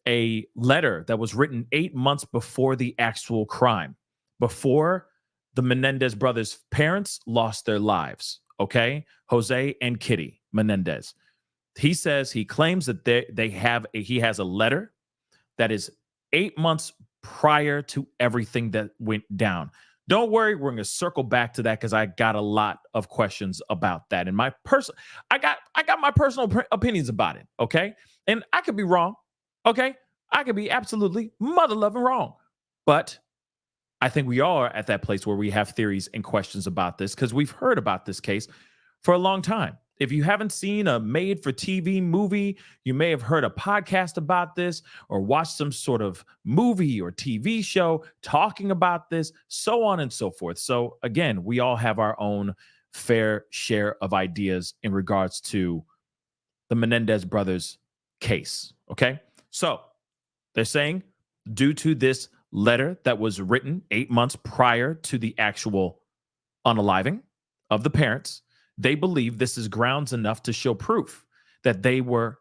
a letter that was written 8 months before the actual crime, before the Menendez brothers' parents lost their lives. Okay, Jose and Kitty Menendez. He claims that he has a letter that is 8 months prior to everything that went down. Don't worry, we're going to circle back to that because I got a lot of questions about that. And I got my personal opinions about it, okay? And I could be wrong, okay? I could be absolutely mother-loving wrong. But I think we are at that place where we have theories and questions about this because we've heard about this case for a long time. If you haven't seen a made-for-TV movie, you may have heard a podcast about this or watched some sort of movie or TV show talking about this, so on and so forth. So again, we all have our own fair share of ideas in regards to the Menendez brothers case, okay? So they're saying due to this letter that was written 8 months prior to the actual unaliving of the parents, they believe this is grounds enough to show proof that they were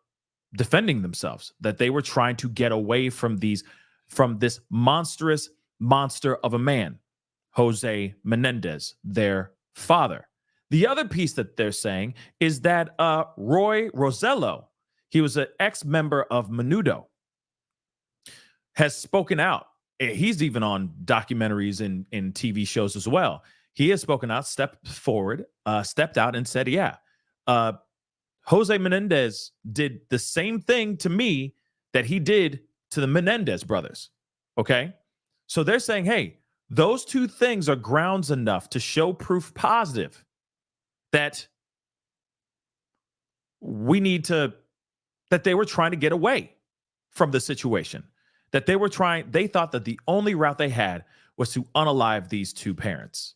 defending themselves, that they were trying to get away from this monstrous monster of a man, Jose Menendez, their father. The other piece that they're saying is that Roy Rosello, he was an ex-member of Menudo, has spoken out. He's even on documentaries and TV shows as well. He has spoken out, stepped out and said, Jose Menendez did the same thing to me that he did to the Menendez brothers. Okay. So they're saying, hey, those two things are grounds enough to show proof positive that that they were trying to get away from the situation, that they thought that the only route they had was to unalive these two parents.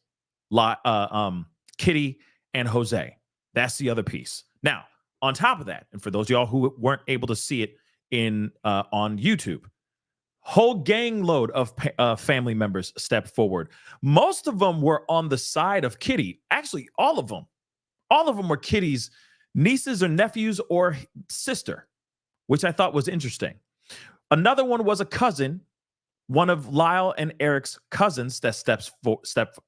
Kitty and Jose. That's the other piece. Now, on top of that, and for those of y'all who weren't able to see it on YouTube, whole gang load of family members stepped forward. Most of them were on the side of Kitty. Actually, all of them. All of them were Kitty's nieces or nephews or sister, which I thought was interesting. Another one was a cousin, one of Lyle and Eric's cousins that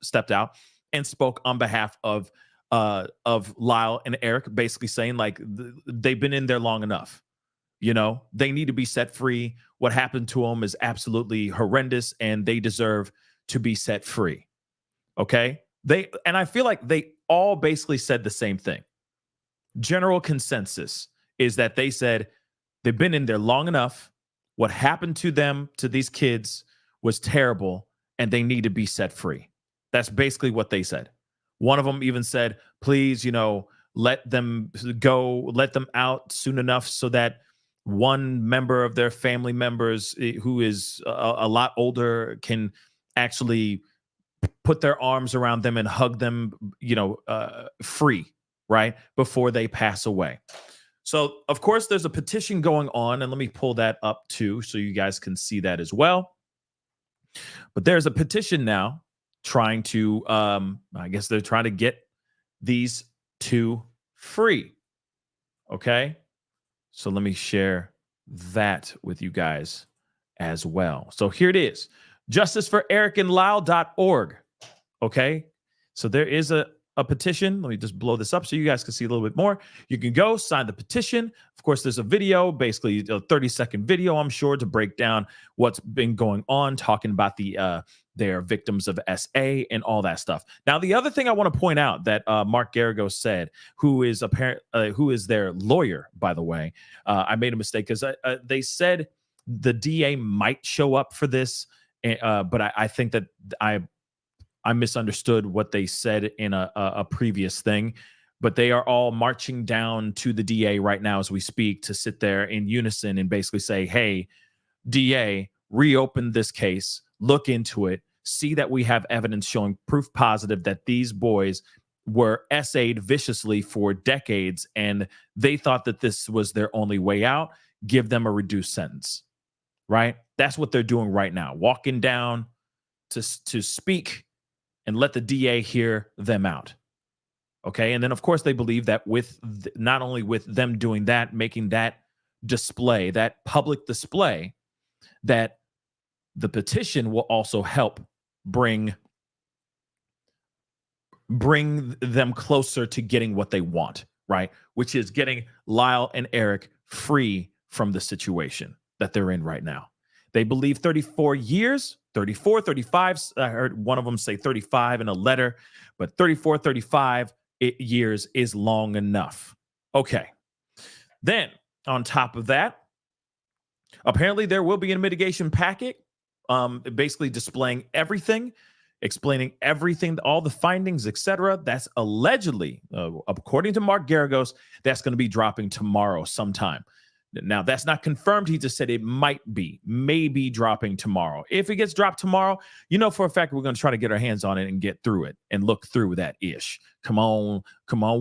stepped out and spoke on behalf of Lyle and Eric, basically saying like they've been in there long enough. You know, they need to be set free. What happened to them is absolutely horrendous, and they deserve to be set free. Okay, and I feel like they all basically said the same thing. General consensus is that they said they've been in there long enough. What happened to them, to these kids, was terrible, and they need to be set free. That's basically what they said. One of them even said, please, let them go, let them out soon enough so that one member of their family members who is a lot older can actually put their arms around them and hug them, free, right, before they pass away. So, of course, there's a petition going on, and let me pull that up too so you guys can see that as well. But there's a petition now trying to, I guess they're trying to get these two free. Okay. So let me share that with you guys as well. So here it is. justiceforericandlyle.org. Okay. So there is a petition. Let me just blow this up so you guys can see a little bit more. You can go sign the petition. Of course, there's a video, basically a 30-second video, I'm sure, to break down what's been going on, talking about their victims of SA and all that stuff. Now, the other thing I want to point out that Mark Garagos said, who is their lawyer, by the way, I made a mistake because they said the DA might show up for this, but I think that I misunderstood what they said in a previous thing, but they are all marching down to the DA right now as we speak to sit there in unison and basically say, hey, DA, reopen this case, look into it, see that we have evidence showing proof positive that these boys were SA'd viciously for decades and they thought that this was their only way out. Give them a reduced sentence, right? That's what they're doing right now, walking down to speak and let the DA hear them out. Okay. And then, of course, they believe that with not only with them doing that, making that display, that public display, that the petition will also help bring them closer to getting what they want, right? Which is getting Lyle and Eric free from the situation that they're in right now. They believe 34 years, 34, 35. I heard one of them say 35 in a letter, but 34, 35 years is long enough. Okay. Then on top of that, apparently there will be a mitigation packet, basically displaying everything, explaining everything, all the findings, etc. That's allegedly, according to Mark Garagos, that's going to be dropping tomorrow sometime. Now, that's not confirmed. He just said it might be, maybe dropping tomorrow. If it gets dropped tomorrow, you know for a fact we're going to try to get our hands on it and get through it and look through that ish. Come on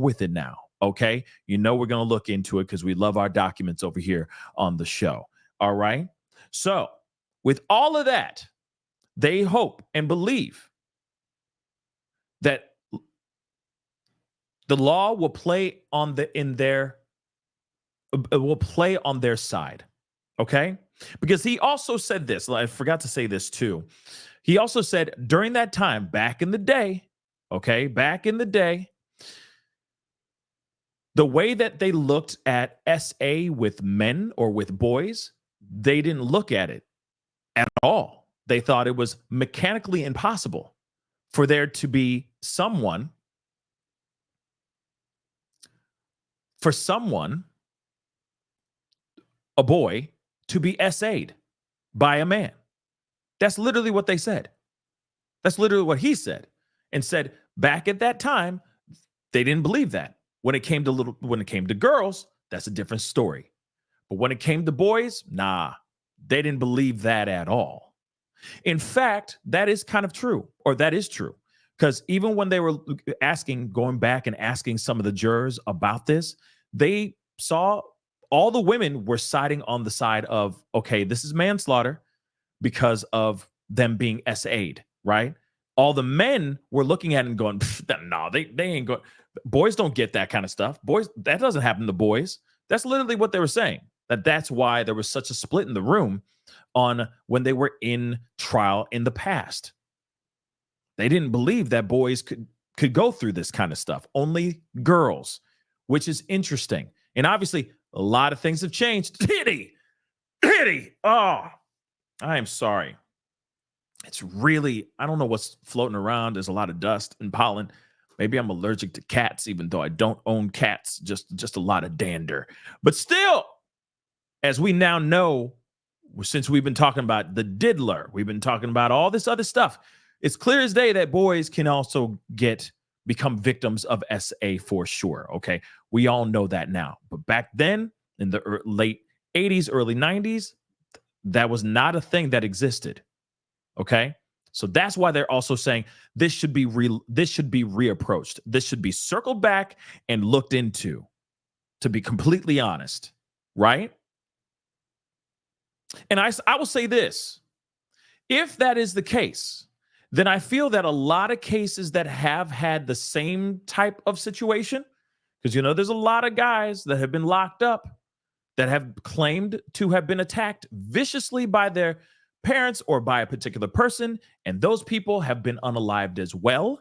with it now, okay? You know we're going to look into it because we love our documents over here on the show, all right? So, with all of that, they hope and believe that the law will play on their side, okay? Because he also said this, I forgot to say this too. He also said during that time, back in the day, the way that they looked at SA with men or with boys, they didn't look at it at all. They thought it was mechanically impossible for there to be someone, a boy, to be SA'd by a man. That's literally what they said. That's literally what he said, and said back at that time, they didn't believe that. When it came to girls, that's a different story. But when it came to boys, nah, they didn't believe that at all. In fact, that is kind of true, or that is true, because even when they were going back and asking some of the jurors about this, they saw all the women were siding on the side of, okay, this is manslaughter because of them being SA'd, right? All the men were looking at it and going, no, they ain't going. Boys don't get that kind of stuff. Boys, that doesn't happen to boys. That's literally what they were saying. That's why there was such a split in the room on when they were in trial in the past. They didn't believe that boys could go through this kind of stuff. Only girls, which is interesting. And obviously, a lot of things have changed. Titty. Oh, I am sorry. It's really, I don't know what's floating around. There's a lot of dust and pollen. Maybe I'm allergic to cats, even though I don't own cats. Just a lot of dander. But still, as we now know, since we've been talking about the diddler, we've been talking about all this other stuff, it's clear as day that boys can also become victims of SA for sure, okay? We all know that now. But back then, in the late 80s, early 90s, that was not a thing that existed, okay? So that's why they're also saying this should be reapproached. This should be circled back and looked into, to be completely honest, right? And I will say this. If that is the case, then I feel that a lot of cases that have had the same type of situation, because, there's a lot of guys that have been locked up that have claimed to have been attacked viciously by their parents or by a particular person, and those people have been unalived as well,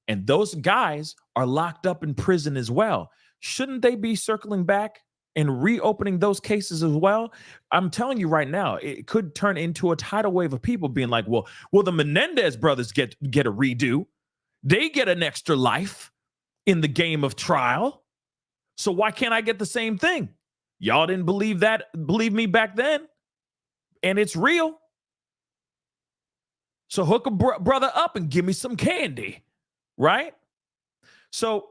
and those guys are locked up in prison as well. Shouldn't they be circling back and reopening those cases as well? I'm telling you right now, it could turn into a tidal wave of people being like, well, the Menendez brothers get a redo. They get an extra life in the game of trial. So why can't I get the same thing? Y'all didn't believe me back then. And it's real. So hook a brother up and give me some candy, right? So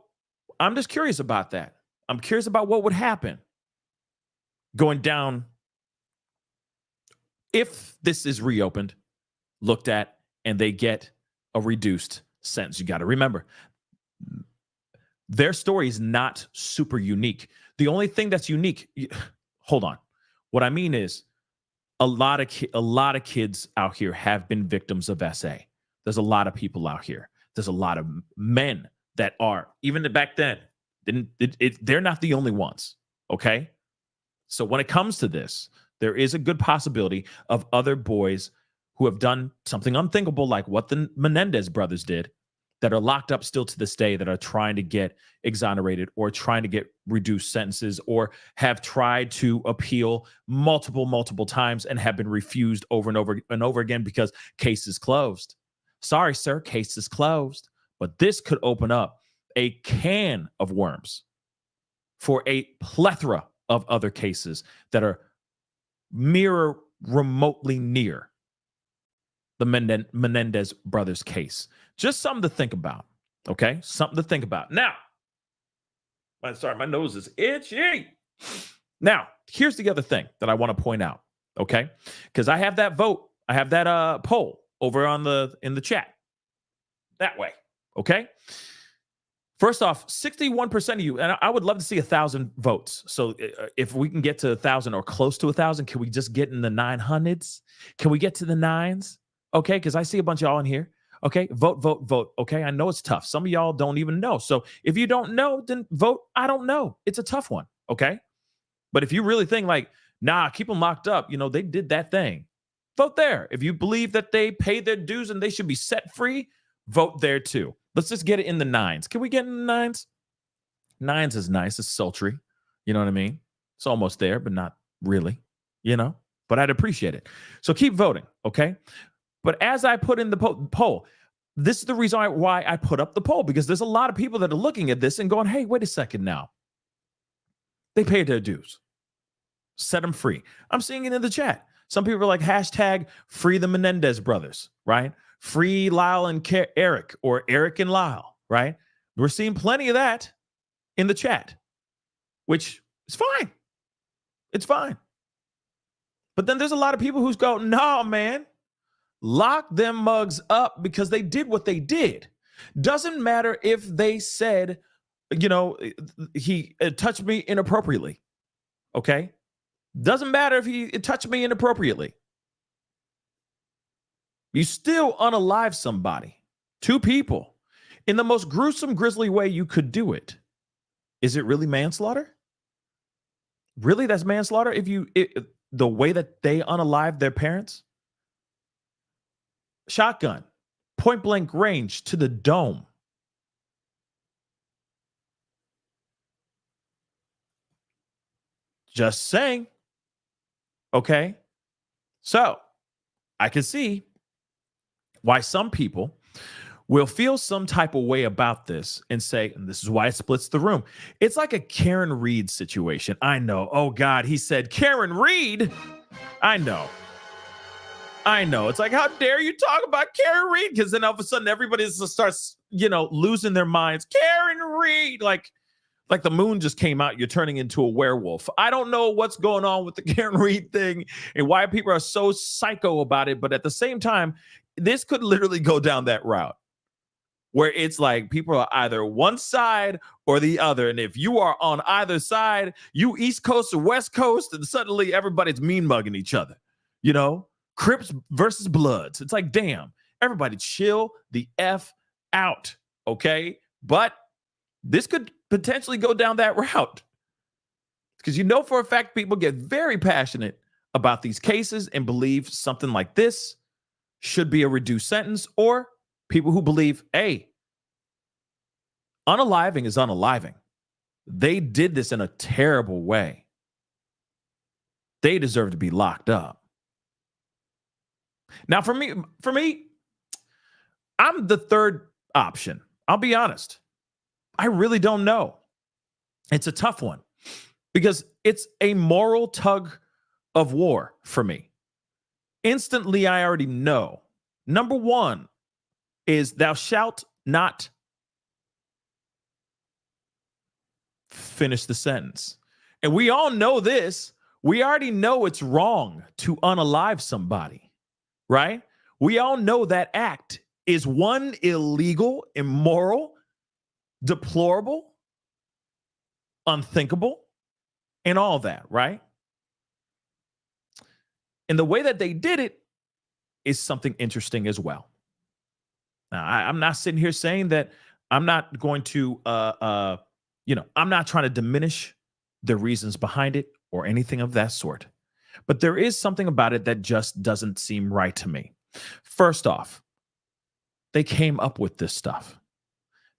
I'm just curious about that. I'm curious about what would happen going down if this is reopened, looked at, and they get a reduced sentence. You got to remember, their story is not super unique. The only thing that's unique, hold on. What I mean is a lot of kids out here have been victims of SA. There's a lot of people out here. There's a lot of men that are, even back then, they're not the only ones, okay? So when it comes to this, there is a good possibility of other boys who have done something unthinkable like what the Menendez brothers did that are locked up still to this day that are trying to get exonerated or trying to get reduced sentences or have tried to appeal multiple times and have been refused over and over again because case is closed. Sorry, sir, case is closed. But this could open up a can of worms for a plethora of other cases that are remotely near the Menendez brothers case. Just something to think about, okay? Something to think about. Now, my nose is itchy. Now, here's the other thing that I want to point out, okay? Because I have that vote, I have that poll over in the chat. That way, okay? First off, 61% of you, and I would love to see 1,000 votes. So if we can get to 1,000 or close to 1,000, can we just get in the 900s? Can we get to the nines? Okay, because I see a bunch of y'all in here. Okay, vote. Okay, I know it's tough. Some of y'all don't even know. So if you don't know, then vote. I don't know. It's a tough one. Okay, but if you really think like, nah, keep them locked up. You know, they did that thing. Vote there. If you believe that they paid their dues and they should be set free, vote there too. Let's just get it in the nines. Can we get in the nines? Nines is nice. It's sultry. You know what I mean? It's almost there, but not really, you know? But I'd appreciate it. So keep voting, okay? But as I put in the poll, this is the reason why I put up the poll, because there's a lot of people that are looking at this and going, hey, wait a second now. They paid their dues. Set them free. I'm seeing it in the chat. Some people are like, hashtag free the Menendez brothers, right? Free Lyle and Eric, or Eric and Lyle, right? We're seeing plenty of that in the chat, which is fine. It's fine. But then there's a lot of people who's go, no, man, lock them mugs up because they did what they did. Doesn't matter if they said, you know, he touched me inappropriately, okay? Doesn't matter if he touched me inappropriately. You still unalive somebody, two people, in the most gruesome, grisly way you could do it. Is it really manslaughter? Really, that's manslaughter? The way that they unalived their parents? Shotgun, point blank range to the dome. Just saying. Okay. So I can see why some people will feel some type of way about this and say, and this is why it splits the room. It's like a Karen Reed situation. I know. Oh God, he said Karen Reed. I know. It's like, how dare you talk about Karen Reed? Because then all of a sudden everybody starts, you know, losing their minds. Karen Reed, like the moon just came out. You're turning into a werewolf. I don't know what's going on with the Karen Reed thing and why people are so psycho about it. But at the same time, this could literally go down that route where it's like people are either one side or the other. And if you are on either side, you East Coast or West Coast, and suddenly everybody's mean mugging each other, you know? Crips versus Bloods. It's like, damn, everybody chill the F out, okay? But this could potentially go down that route because you know for a fact people get very passionate about these cases and believe something like this should be a reduced sentence, or people who believe, hey, unaliving is unaliving. They did this in a terrible way. They deserve to be locked up. Now, for me, I'm the third option. I'll be honest. I really don't know. It's a tough one because it's a moral tug of war for me. Instantly, I already know. Number one is thou shalt not finish the sentence. And we all know this. We already know it's wrong to unalive somebody, right? We all know that act is one, illegal, immoral, deplorable, unthinkable, and all that, right? And the way that they did it is something interesting as well. Now, I'm not sitting here saying that I'm not going to, I'm not trying to diminish the reasons behind it or anything of that sort. But there is something about it that just doesn't seem right to me. First off, they came up with this stuff.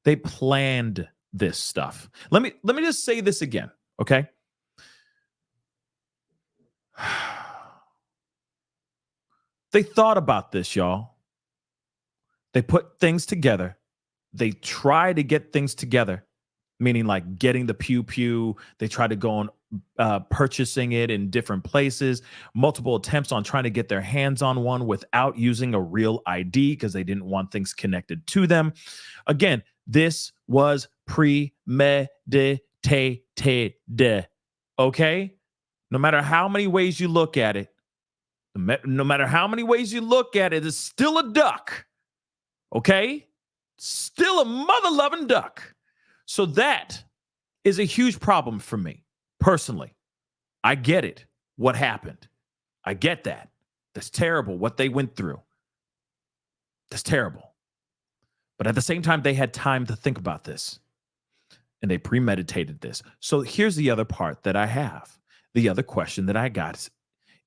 They planned this stuff. Let me just say this again, okay? They thought about this, y'all. They put things together. They try to get things together, meaning like getting the pew. They try to go on purchasing it in different places, multiple attempts on trying to get their hands on one without using a real ID because they didn't want things connected to them. Again, this was premeditated, okay? No matter how many ways you look at it, it's still a duck, okay? Still a mother-loving duck. So that is a huge problem for me, personally. I get it, what happened. I get that. That's terrible, what they went through. That's terrible. But at the same time, they had time to think about this. And they premeditated this. So here's the other part that I have. The other question that I got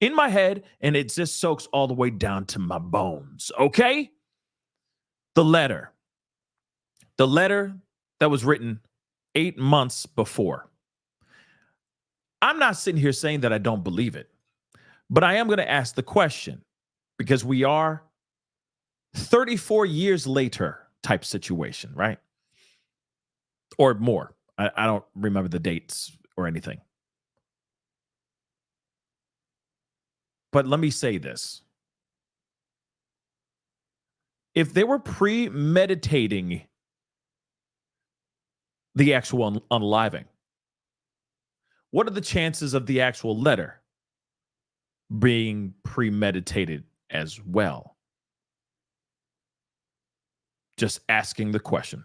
in my head, and it just soaks all the way down to my bones, okay? The letter that was written 8 months before. I'm not sitting here saying that I don't believe it, but I am going to ask the question because we are 34 years later type situation, right? Or more. I don't remember the dates or anything. But let me say this. If they were premeditating the actual unaliving, what are the chances of the actual letter being premeditated as well? Just asking the question.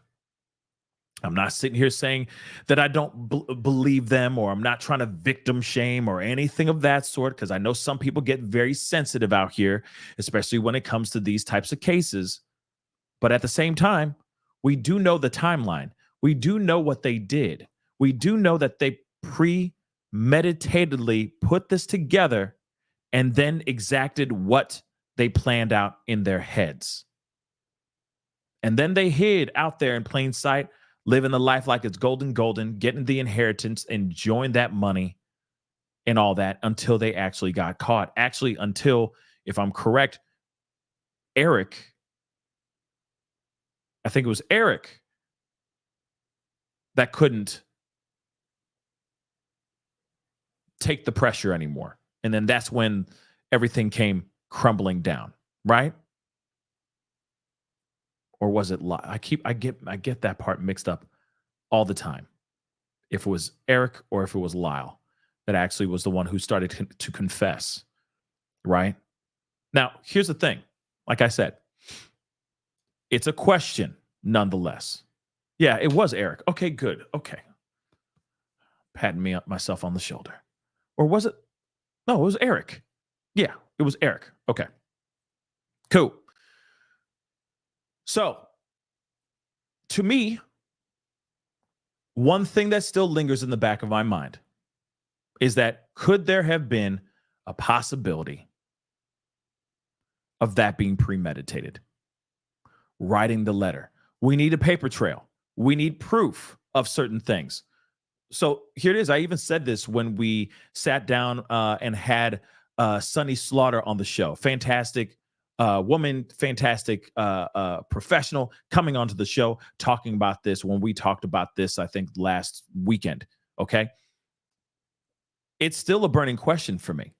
I'm not sitting here saying that I don't believe them, or I'm not trying to victim shame or anything of that sort, because I know some people get very sensitive out here, especially when it comes to these types of cases. But at the same time, we do know the timeline. We do know what they did. We do know that they premeditatedly put this together and then exacted what they planned out in their heads. And then they hid out there in plain sight, living the life like it's golden, getting the inheritance, enjoying that money and all that until they actually got caught. Actually, until, if I'm correct, I think it was Eric that couldn't take the pressure anymore. And then that's when everything came crumbling down, right? Or was it I get that part mixed up all the time. If it was Eric or if it was Lyle that actually was the one who started to confess, right? Now, here's the thing. Like I said, it's a question nonetheless. Yeah, it was Eric. Okay, good. Okay. Patting me up myself on the shoulder. Or was it? No, it was Eric. Yeah, it was Eric. Okay. Cool. So, to me, one thing that still lingers in the back of my mind is that could there have been a possibility of that being premeditated? Writing the letter. We need a paper trail. We need proof of certain things. So here it is. I even said this when we sat down and had Sunny Slaughter on the show. Fantastic woman, fantastic professional coming onto the show talking about this when we talked about this, I think, last weekend. Okay. It's still a burning question for me.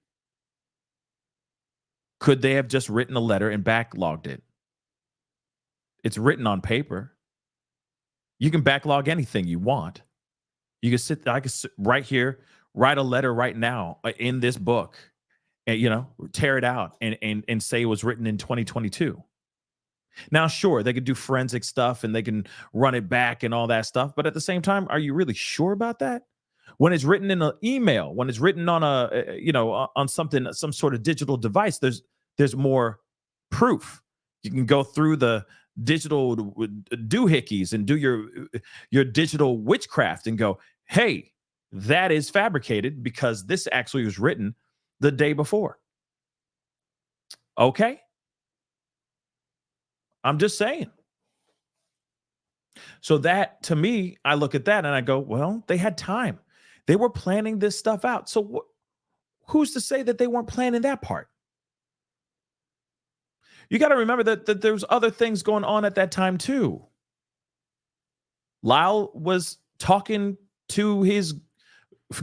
Could they have just written a letter and backlogged it? It's written on paper. You can backlog anything you want. You can I can sit right here, write a letter right now in this book, and tear it out and say it was written in 2022. Now, sure, they could do forensic stuff and they can run it back and all that stuff, but at the same time, are you really sure about that? When it's written in an email, when it's written on on some sort of digital device, there's more proof. You can go through the digital doohickeys and do your digital witchcraft and go, hey, that is fabricated because this actually was written the day before. Okay. I'm just saying. So that, to me, I look at that and I go, well, they had time. They were planning this stuff out. So who's to say that they weren't planning that part? You got to remember that there's other things going on at that time too. Lyle was talking to his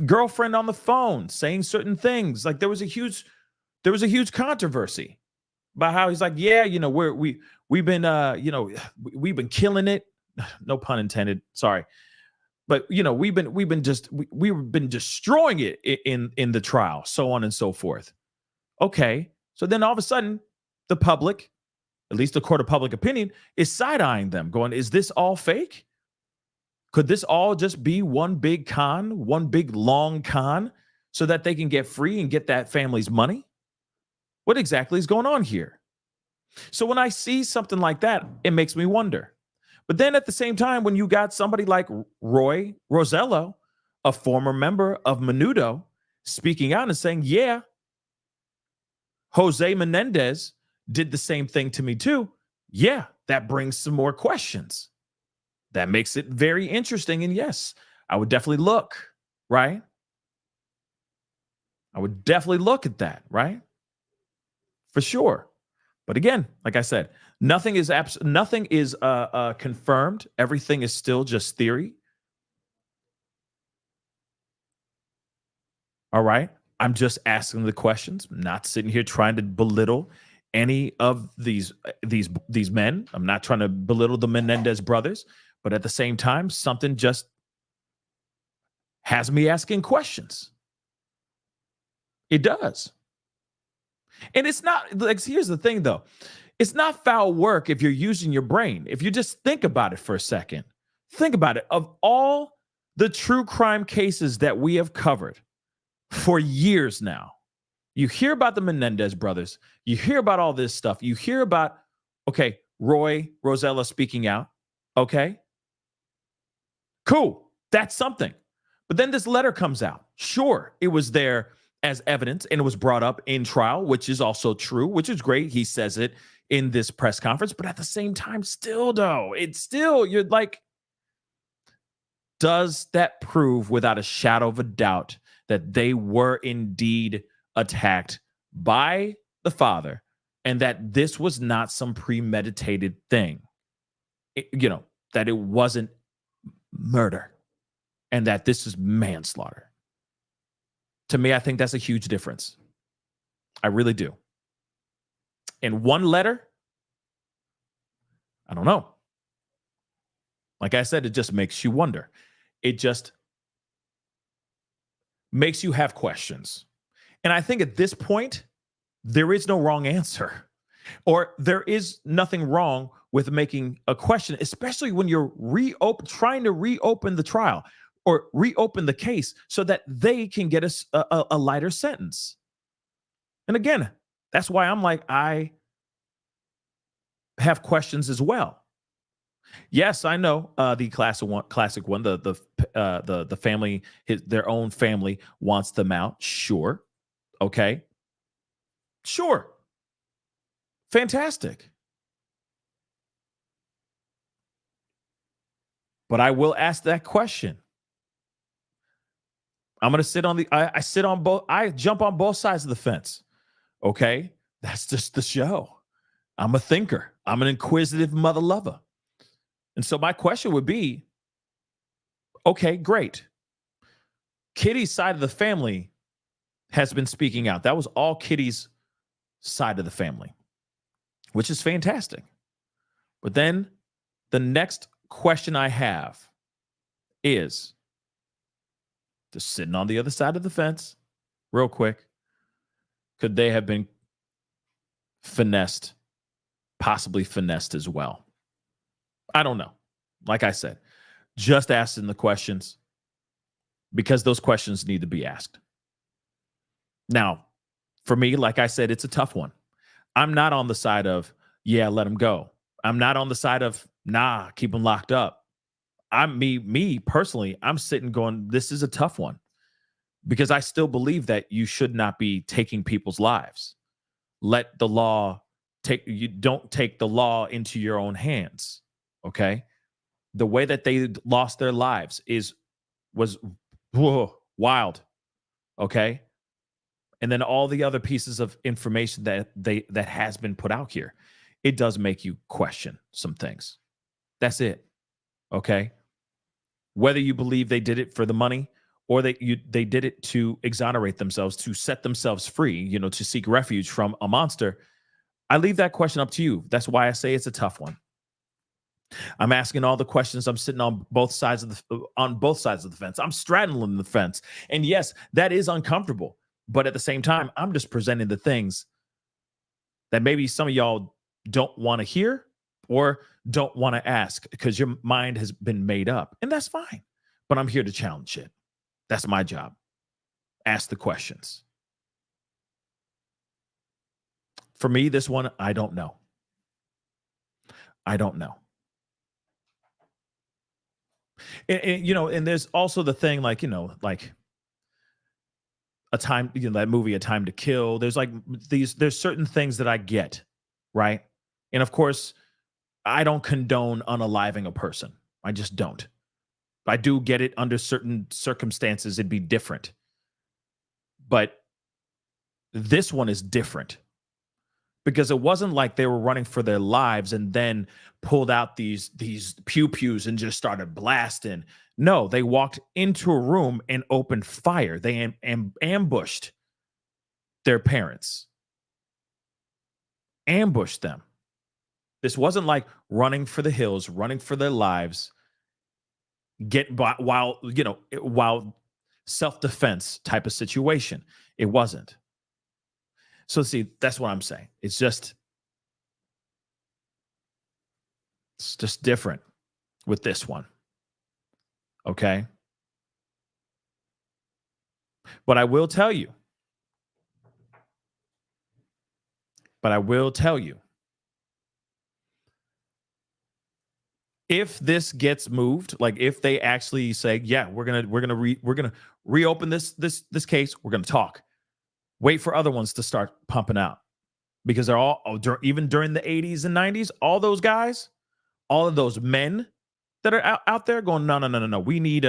girlfriend on the phone, saying certain things. Like there was a huge controversy about how he's like, yeah, we've been killing it. No pun intended. Sorry. But we've been destroying it in the trial, so on and so forth. Okay. So then all of a sudden, the public, at least the court of public opinion, is side-eyeing them, going, is this all fake? Could this all just be one big con, one big long con, so that they can get free and get that family's money? What exactly is going on here? So when I see something like that, it makes me wonder. But then at the same time, when you got somebody like Roy Rosello, a former member of Menudo, speaking out and saying, yeah, Jose Menendez did the same thing to me too. Yeah, that brings some more questions. That makes it very interesting. And yes, I would definitely look, right? I would definitely look at that, right? For sure. But again, like I said, nothing is confirmed. Everything is still just theory. All right. I'm just asking the questions. I'm not sitting here trying to belittle any of these men. I'm not trying to belittle the Menendez brothers, but at the same time, something just has me asking questions. It does. And it's not, like, here's the thing though. It's not foul work if you're using your brain. If you just think about it for a second, think about it. Of all the true crime cases that we have covered for years now, you hear about the Menendez brothers, you hear about all this stuff, you hear about, okay, Roy Rosella speaking out, okay, cool, that's something. But then this letter comes out. Sure, it was there as evidence and it was brought up in trial, which is also true, which is great. He says it in this press conference, but at the same time, still though, it's still, you're like, does that prove without a shadow of a doubt that they were indeed attacked by the father and that this was not some premeditated thing? That it wasn't murder and that this is manslaughter. To me, I think that's a huge difference. I really do. In one letter, I don't know. Like I said, it just makes you wonder. It just makes you have questions. And I think at this point, there is no wrong answer, or there is nothing wrong with making a question, especially when you're trying to reopen the trial or reopen the case so that they can get a lighter sentence. And again, that's why I'm like, I have questions as well. Yes, I know the classic one. The family, their own family wants them out. Sure, okay, sure, fantastic. But I will ask that question. I'm going to sit on I jump on both sides of the fence. Okay, that's just the show. I'm a thinker. I'm an inquisitive mother lover. And so my question would be, okay, great. Kitty's side of the family has been speaking out. That was all Kitty's side of the family, which is fantastic. But then The next question I have is, just sitting on the other side of the fence, real quick, could they have been finessed, possibly finessed as well? I don't know. Like I said, just asking the questions because those questions need to be asked. Now, for me, like I said, it's a tough one. I'm not on the side of, yeah, let him go. I'm not on the side of, nah, keep him locked up. Me personally, I'm sitting going, this is a tough one because I still believe that you should not be taking people's lives. Let the law you don't take the law into your own hands. Okay. The way that they lost their lives was wild. Okay. And then all the other pieces of information that has been put out here, it does make you question some things. That's it. Okay. Whether you believe they did it for the money or they did it to exonerate themselves, to set themselves free, to seek refuge from a monster, I leave that question up to you. That's why I say it's a tough one. I'm asking all the questions. I'm sitting on both sides of the fence. I'm straddling the fence. And yes, that is uncomfortable. But at the same time, I'm just presenting the things that maybe some of y'all don't want to hear or don't want to ask because your mind has been made up. And that's fine. But I'm here to challenge it. That's my job. Ask the questions. For me, this one, I don't know. I don't know. And there's also the thing like a time, that movie, A Time to Kill. There's there's certain things that I get, right? And of course, I don't condone unaliving a person. I just don't. I do get it under certain circumstances, it'd be different. But this one is different because it wasn't like they were running for their lives and then pulled out these pew-pews and just started blasting. No, they walked into a room and opened fire. They ambushed their parents. Ambushed them. This wasn't like running for the hills, running for their lives, while self-defense type of situation. It wasn't. So see, that's what I'm saying. It's just different with this one. Okay? But I will tell you. If this gets moved, like if they actually say, yeah, we're gonna reopen this case, we're gonna talk. Wait for other ones to start pumping out because they're all, even during the 80s and 90s, all those guys, all of those men that are out there going, no. We need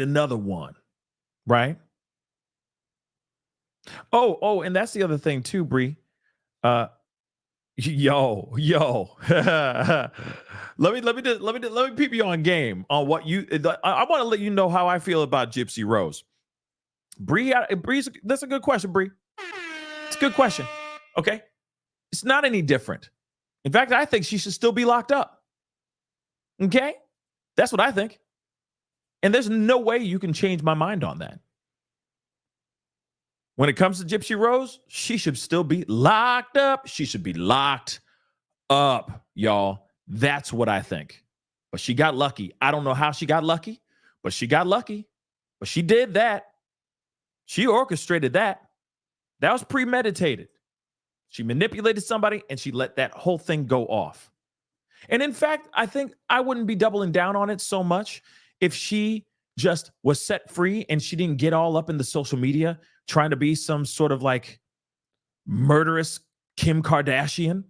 another one, right? Oh, and that's the other thing too, Bree. Yo. let me peep you on game on what you. I want to let you know how I feel about Gypsy Rose. Bree, that's a good question, Bree. It's a good question. Okay, it's not any different. In fact, I think she should still be locked up. Okay, that's what I think. And there's no way you can change my mind on that. When it comes to Gypsy Rose, she should still be locked up. She should be locked up, y'all. That's what I think. But she got lucky. I don't know how she got lucky, but she got lucky. But she did that. She orchestrated that. That was premeditated. She manipulated somebody and she let that whole thing go off. And in fact, I think I wouldn't be doubling down on it so much if she just was set free and she didn't get all up in the social media trying to be some sort of like murderous Kim Kardashian.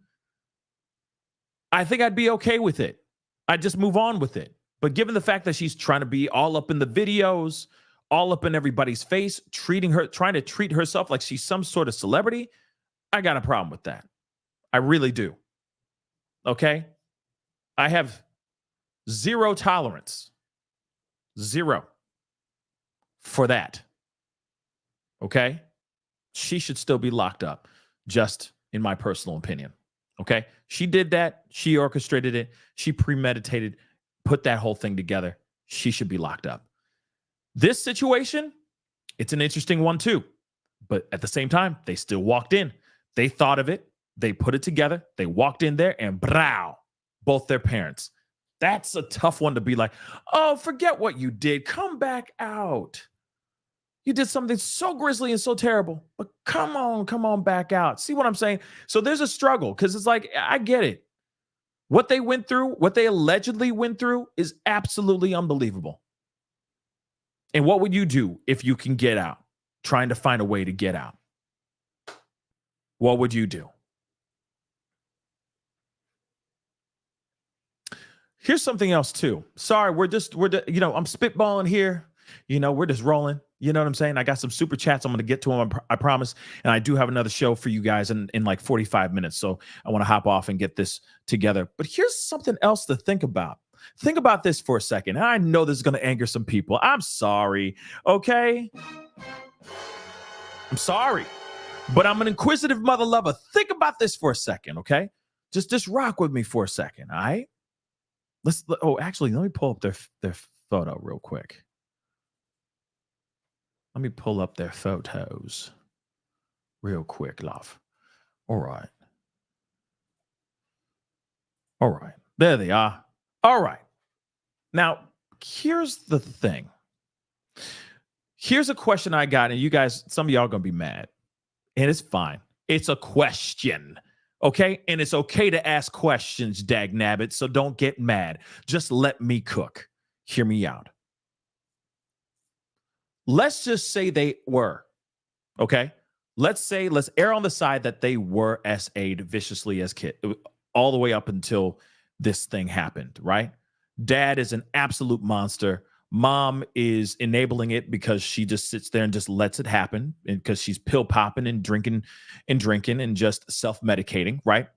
I think I'd be okay with it. I'd just move on with it. But given the fact that she's trying to be all up in the videos, all up in everybody's face, trying to treat herself like she's some sort of celebrity, I got a problem with that. I really do. Okay? I have zero tolerance. Zero for that. Okay? She should still be locked up, just in my personal opinion. Okay. She did that. She orchestrated it. She premeditated, put that whole thing together. She should be locked up. This situation, it's an interesting one too. But at the same time, they still walked in. They thought of it. They put it together. They walked in there and brow, both their parents. That's a tough one to be like, oh, forget what you did. Come back out. You did something so grisly and so terrible, but come on back out. See what I'm saying? So there's a struggle because it's like, I get it. What they went through, what they allegedly went through is absolutely unbelievable. And what would you do if you can get out, trying to find a way to get out? What would you do? Here's something else too. Sorry, we're I'm spitballing here. We're just rolling. You know what I'm saying? I got some super chats. I'm going to get to them, I promise. And I do have another show for you guys in like 45 minutes. So I want to hop off and get this together. But here's something else to think about. Think about this for a second. I know this is going to anger some people. I'm sorry. Okay? I'm sorry. But I'm an inquisitive mother lover. Think about this for a second, okay? Just rock with me for a second, all right? Actually, let me pull up their photo real quick. Let me pull up their photos real quick, love. All right. There they are. All right. Now, here's the thing. Here's a question I got, and you guys, some of y'all are going to be mad. And it's fine. It's a question. Okay? And it's okay to ask questions, dagnabbit, so don't get mad. Just let me cook. Hear me out. Let's just say they were. Okay? Let's err on the side that they were SA'd viciously as kid, all the way up until this thing happened, right? Dad is an absolute monster. Mom is enabling it because she just sits there and just lets it happen, and because she's pill popping and drinking and just self-medicating, right?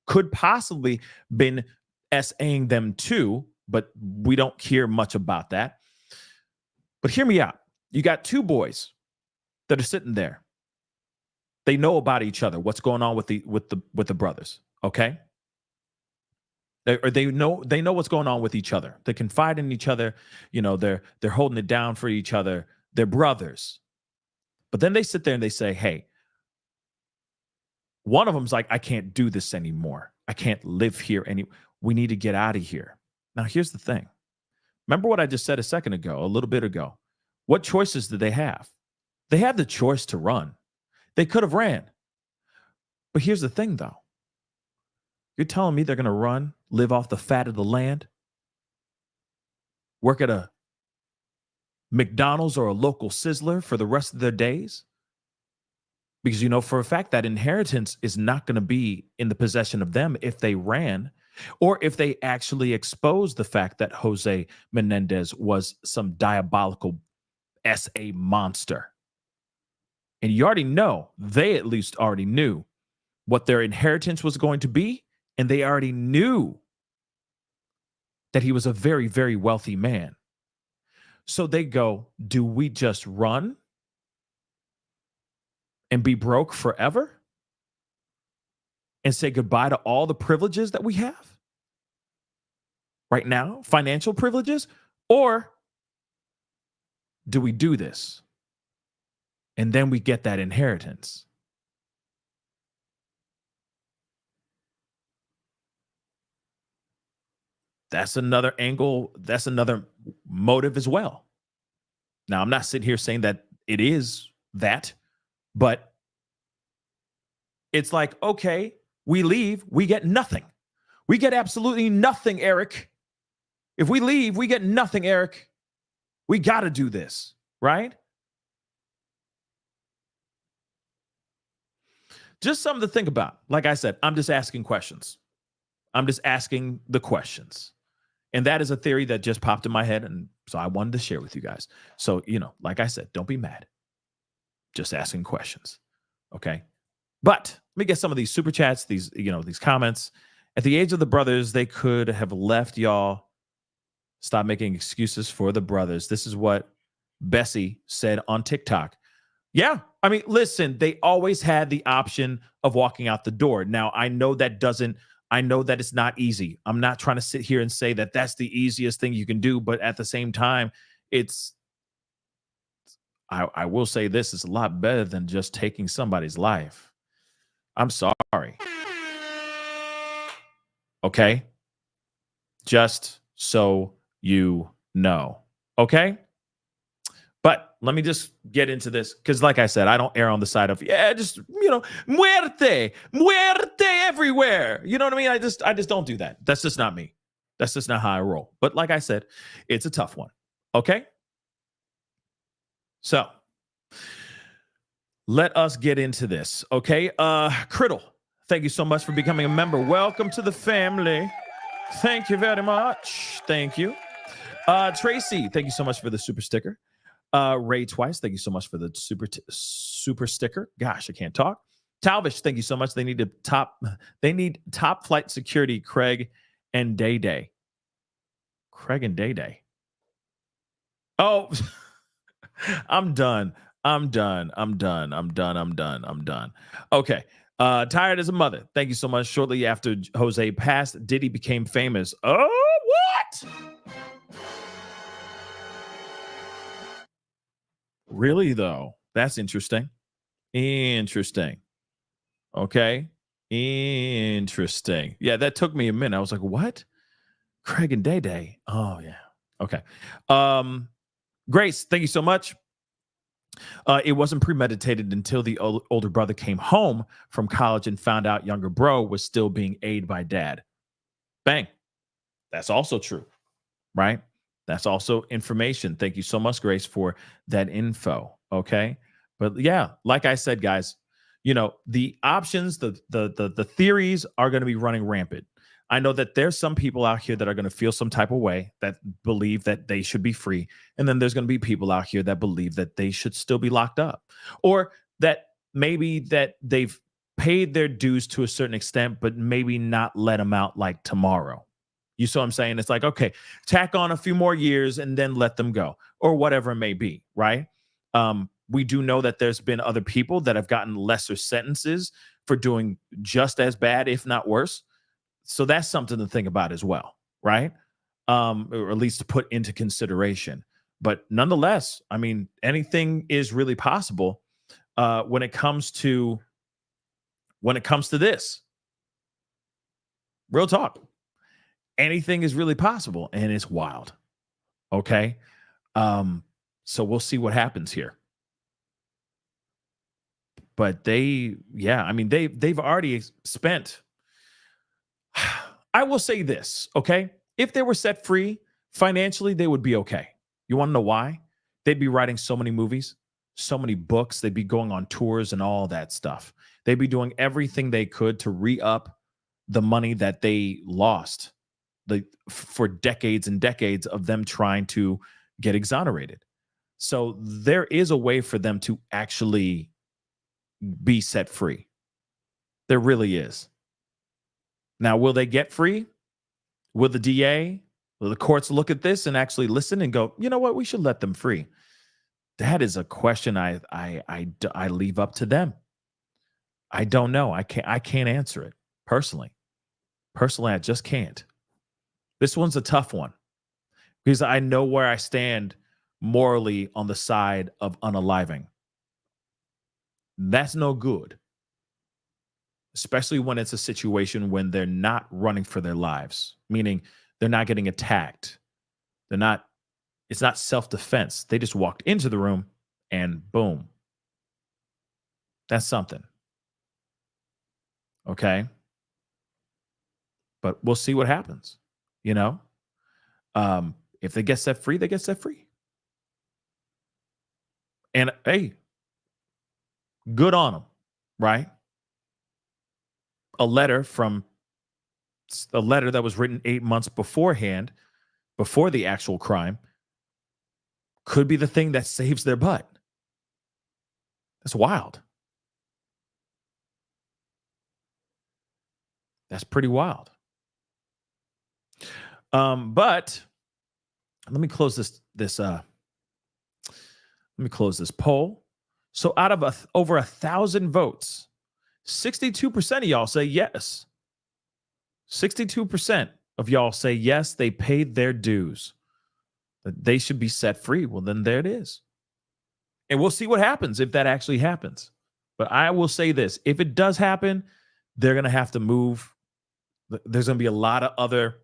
Could possibly been SAing them too, but we don't hear much about that. But hear me out. You got two boys that are sitting there. They know about each other. What's going on with the brothers? Okay. They know what's going on with each other. They confide in each other. They're holding it down for each other. They're brothers. But then they sit there and they say, hey, one of them's like, I can't do this anymore. I can't live here anymore. We need to get out of here. Now, here's the thing. Remember what I just said a little bit ago. What choices did they have? They had the choice to run. They could have ran. But here's the thing, though. You're telling me they're going to run, live off the fat of the land, work at a McDonald's or a local Sizzler for the rest of their days? Because you know for a fact that inheritance is not going to be in the possession of them if they ran, or if they actually exposed the fact that Jose Menendez was some diabolical SA monster. And you already know, they at least already knew what their inheritance was going to be, and they already knew that he was a very, very wealthy man. So they go, do we just run and be broke forever and say goodbye to all the privileges that we have right now, financial privileges? Or do we do this and then we get that inheritance? That's another angle. That's another motive as well. Now, I'm not sitting here saying that it is that, but it's like, okay, we leave, we get nothing. We get absolutely nothing, Eric. If we leave, we get nothing, Eric. We got to do this, right? Just something to think about. Like I said, I'm just asking questions. I'm just asking the questions. And that is a theory that just popped in my head. And so I wanted to share with you guys. So, like I said, don't be mad. Just asking questions. Okay. But let me get some of these super chats, these comments. At the age of the brothers, they could have left y'all. Stop making excuses for the brothers. This is what Bessie said on TikTok. Yeah, I mean, listen, they always had the option of walking out the door. Now, I know that it's not easy. I'm not trying to sit here and say that that's the easiest thing you can do, but at the same time, I will say this is a lot better than just taking somebody's life. I'm sorry. Okay? Just so you know. Okay? But let me just get into this because, like I said, I don't err on the side of, just, muerte everywhere. You know what I mean? I just don't do that. That's just not me. That's just not how I roll. But like I said, it's a tough one. Okay? So let us get into this. Okay? Criddle, thank you so much for becoming a member. Welcome to the family. Thank you very much. Thank you. Tracy, thank you so much for the super sticker. Ray Twice, thank you so much for the super sticker. Gosh, I can't talk. Talvish, thank you so much. They need top flight security, Craig and Day Day. Craig and Day Day. Oh, I'm done. Okay. Tired as a mother. Thank you so much. Shortly after Jose passed, Diddy became famous. Oh, what? Really, though? That's interesting. Okay. Interesting. Yeah, that took me a minute. I was like, what? Craig and Day Day. Oh, yeah. Okay. Grace, thank you so much. It wasn't premeditated until the older brother came home from college and found out younger bro was still being aided by dad. Bang. That's also true, right? That's also information. Thank you so much, Grace, for that info. Okay. But yeah, like I said, guys, the options, the theories are going to be running rampant. I know that there's some people out here that are going to feel some type of way, that believe that they should be free. And then there's going to be people out here that believe that they should still be locked up, or that maybe that they've paid their dues to a certain extent, but maybe not let them out like tomorrow. You see what I'm saying? It's like, okay, tack on a few more years and then let them go, or whatever it may be, right? We do know that there's been other people that have gotten lesser sentences for doing just as bad, if not worse. So that's something to think about as well, right? Or at least to put into consideration. But nonetheless, I mean, anything is really possible when it comes to this. Real talk. Anything is really possible, and it's wild. Okay. So we'll see what happens here. But they've already spent. I will say this, okay? If they were set free financially, they would be okay. You want to know why? They'd be writing so many movies, so many books. They'd be going on tours and all that stuff. They'd be doing everything they could to re-up the money that they lost for decades and decades of them trying to get exonerated. So there is a way for them to actually be set free. There really is. Now, will they get free? Will the DA, will the courts look at this and actually listen and go, you know what, we should let them free? That is a question I leave up to them. I don't know. I can't answer it personally. Personally, I just can't. This one's a tough one because I know where I stand morally on the side of unaliving. That's no good. Especially when it's a situation when they're not running for their lives, meaning they're not getting attacked. It's not self-defense. They just walked into the room and boom. That's something. Okay. But we'll see what happens. If they get set free, they get set free. And hey, good on them, right? A letter that was written 8 months beforehand, before the actual crime, could be the thing that saves their butt. That's wild. That's pretty wild. But let me close this poll. So out of over 1,000 votes, 62% of y'all say yes. 62% of y'all say yes, they paid their dues. That they should be set free. Well, then there it is. And we'll see what happens if that actually happens. But I will say this. If it does happen, they're going to have to move. There's going to be a lot of other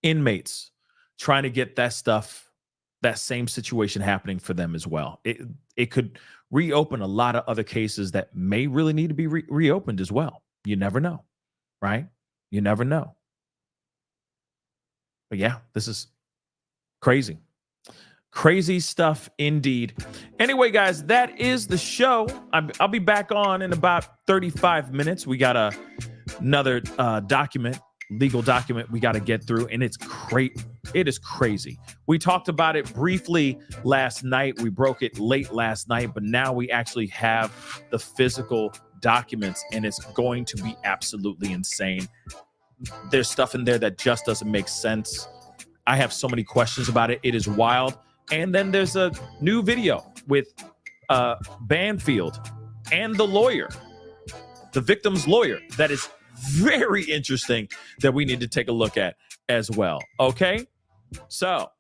inmates trying to get that stuff, that same situation happening for them as well. It could reopen a lot of other cases that may really need to be reopened as well. You never know, right? You never know. But yeah, this is crazy. Crazy stuff indeed. Anyway, guys, that is the show. I'll be back on in about 35 minutes. We got another legal document we got to get through, and it's great. It is crazy. We talked about it briefly last night. We broke it late last night, but now we actually have the physical documents, and it's going to be absolutely insane. There's stuff in there that just doesn't make sense. I have so many questions about it. It is wild. And then there's a new video with Banfield and the lawyer, the victim's lawyer, that is very interesting that we need to take a look at as well. Okay, so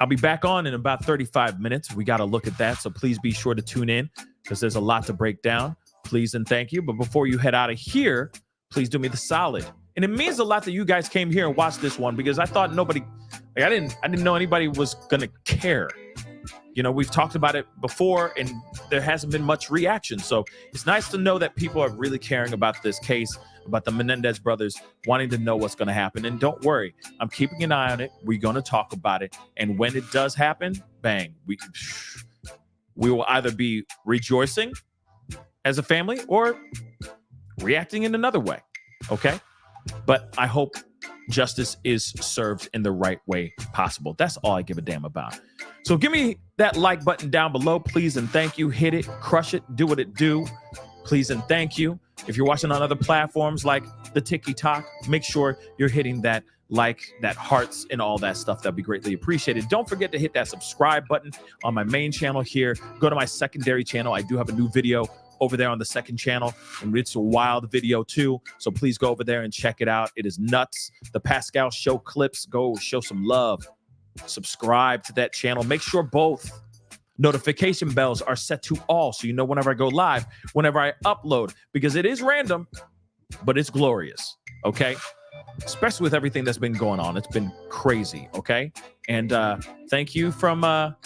I'll be back on in about 35 minutes. We got to look at that, so please be sure to tune in because there's a lot to break down. Please and thank you. But before you head out of here, please do me the solid. And it means a lot that you guys came here and watched this one, because I thought I didn't know anybody was gonna care. You know, we've talked about it before and there hasn't been much reaction. So it's nice to know that people are really caring about this case, about the Menendez brothers, wanting to know what's going to happen. And don't worry, I'm keeping an eye on it. We're going to talk about it. And when it does happen, bang, we will either be rejoicing as a family or reacting in another way. Okay? But I hope justice is served in the right way possible. That's all I give a damn about. So give me that like button down below, please and thank you. Hit it, crush it, do what it do. Please and thank you. If you're watching on other platforms like the TikTok, make sure you're hitting that like, that hearts and all that stuff. That'd be greatly appreciated. Don't forget to hit that subscribe button on my main channel here. Go to my secondary channel. I do have a new video over there on the second channel, and it's a wild video too, so please go over there and check it out. It is nuts. The Pascal Show clips, go show some love. Subscribe to that channel. Make sure both notification bells are set to all, so you know whenever I go live, whenever I upload, because it is random, but it's glorious, okay? Especially with everything that's been going on. It's been crazy, okay? And thank you, Marisol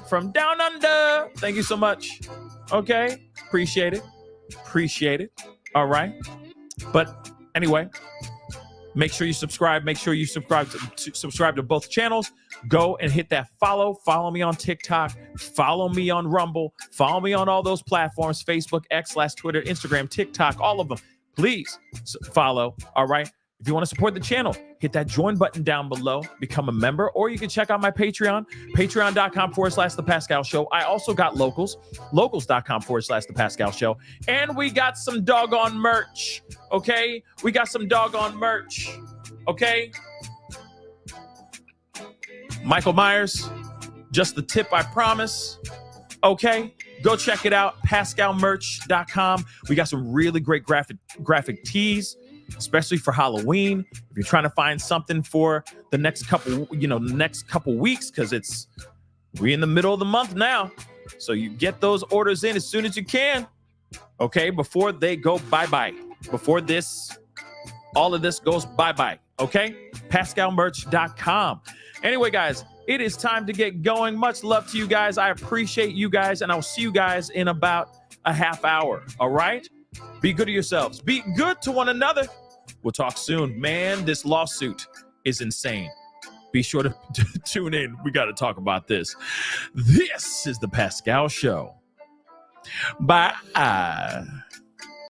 from Down Under. Thank you so much. Okay, appreciate it. All right, but anyway, make sure you subscribe. Make sure you subscribe to both channels. Go and hit that follow me on TikTok, follow me on Rumble, follow me on all those platforms: Facebook, X/Twitter, Instagram, TikTok, all of them. Please follow. All right, if you want to support the channel, hit that join button down below, become a member, or you can check out my Patreon, patreon.com/The Pascal Show. I also got locals.com/The Pascal Show. And we got some doggone merch, okay? We got some doggone merch, okay? Michael Myers, just the tip, I promise, okay? Go check it out, pascalmerch.com. We got some really great graphic tees, especially for Halloween. If you're trying to find something for the next couple weeks, because we're in the middle of the month now. So you get those orders in as soon as you can, okay, before they go bye-bye, before all of this goes bye-bye, okay? pascalmerch.com. Anyway, guys, it is time to get going. Much love to you guys. I appreciate you guys, and I'll see you guys in about a half hour, all right? Be good to yourselves. Be good to one another. We'll talk soon. Man, this lawsuit is insane. Be sure to tune in. We got to talk about this. This is The Pascal Show. Bye.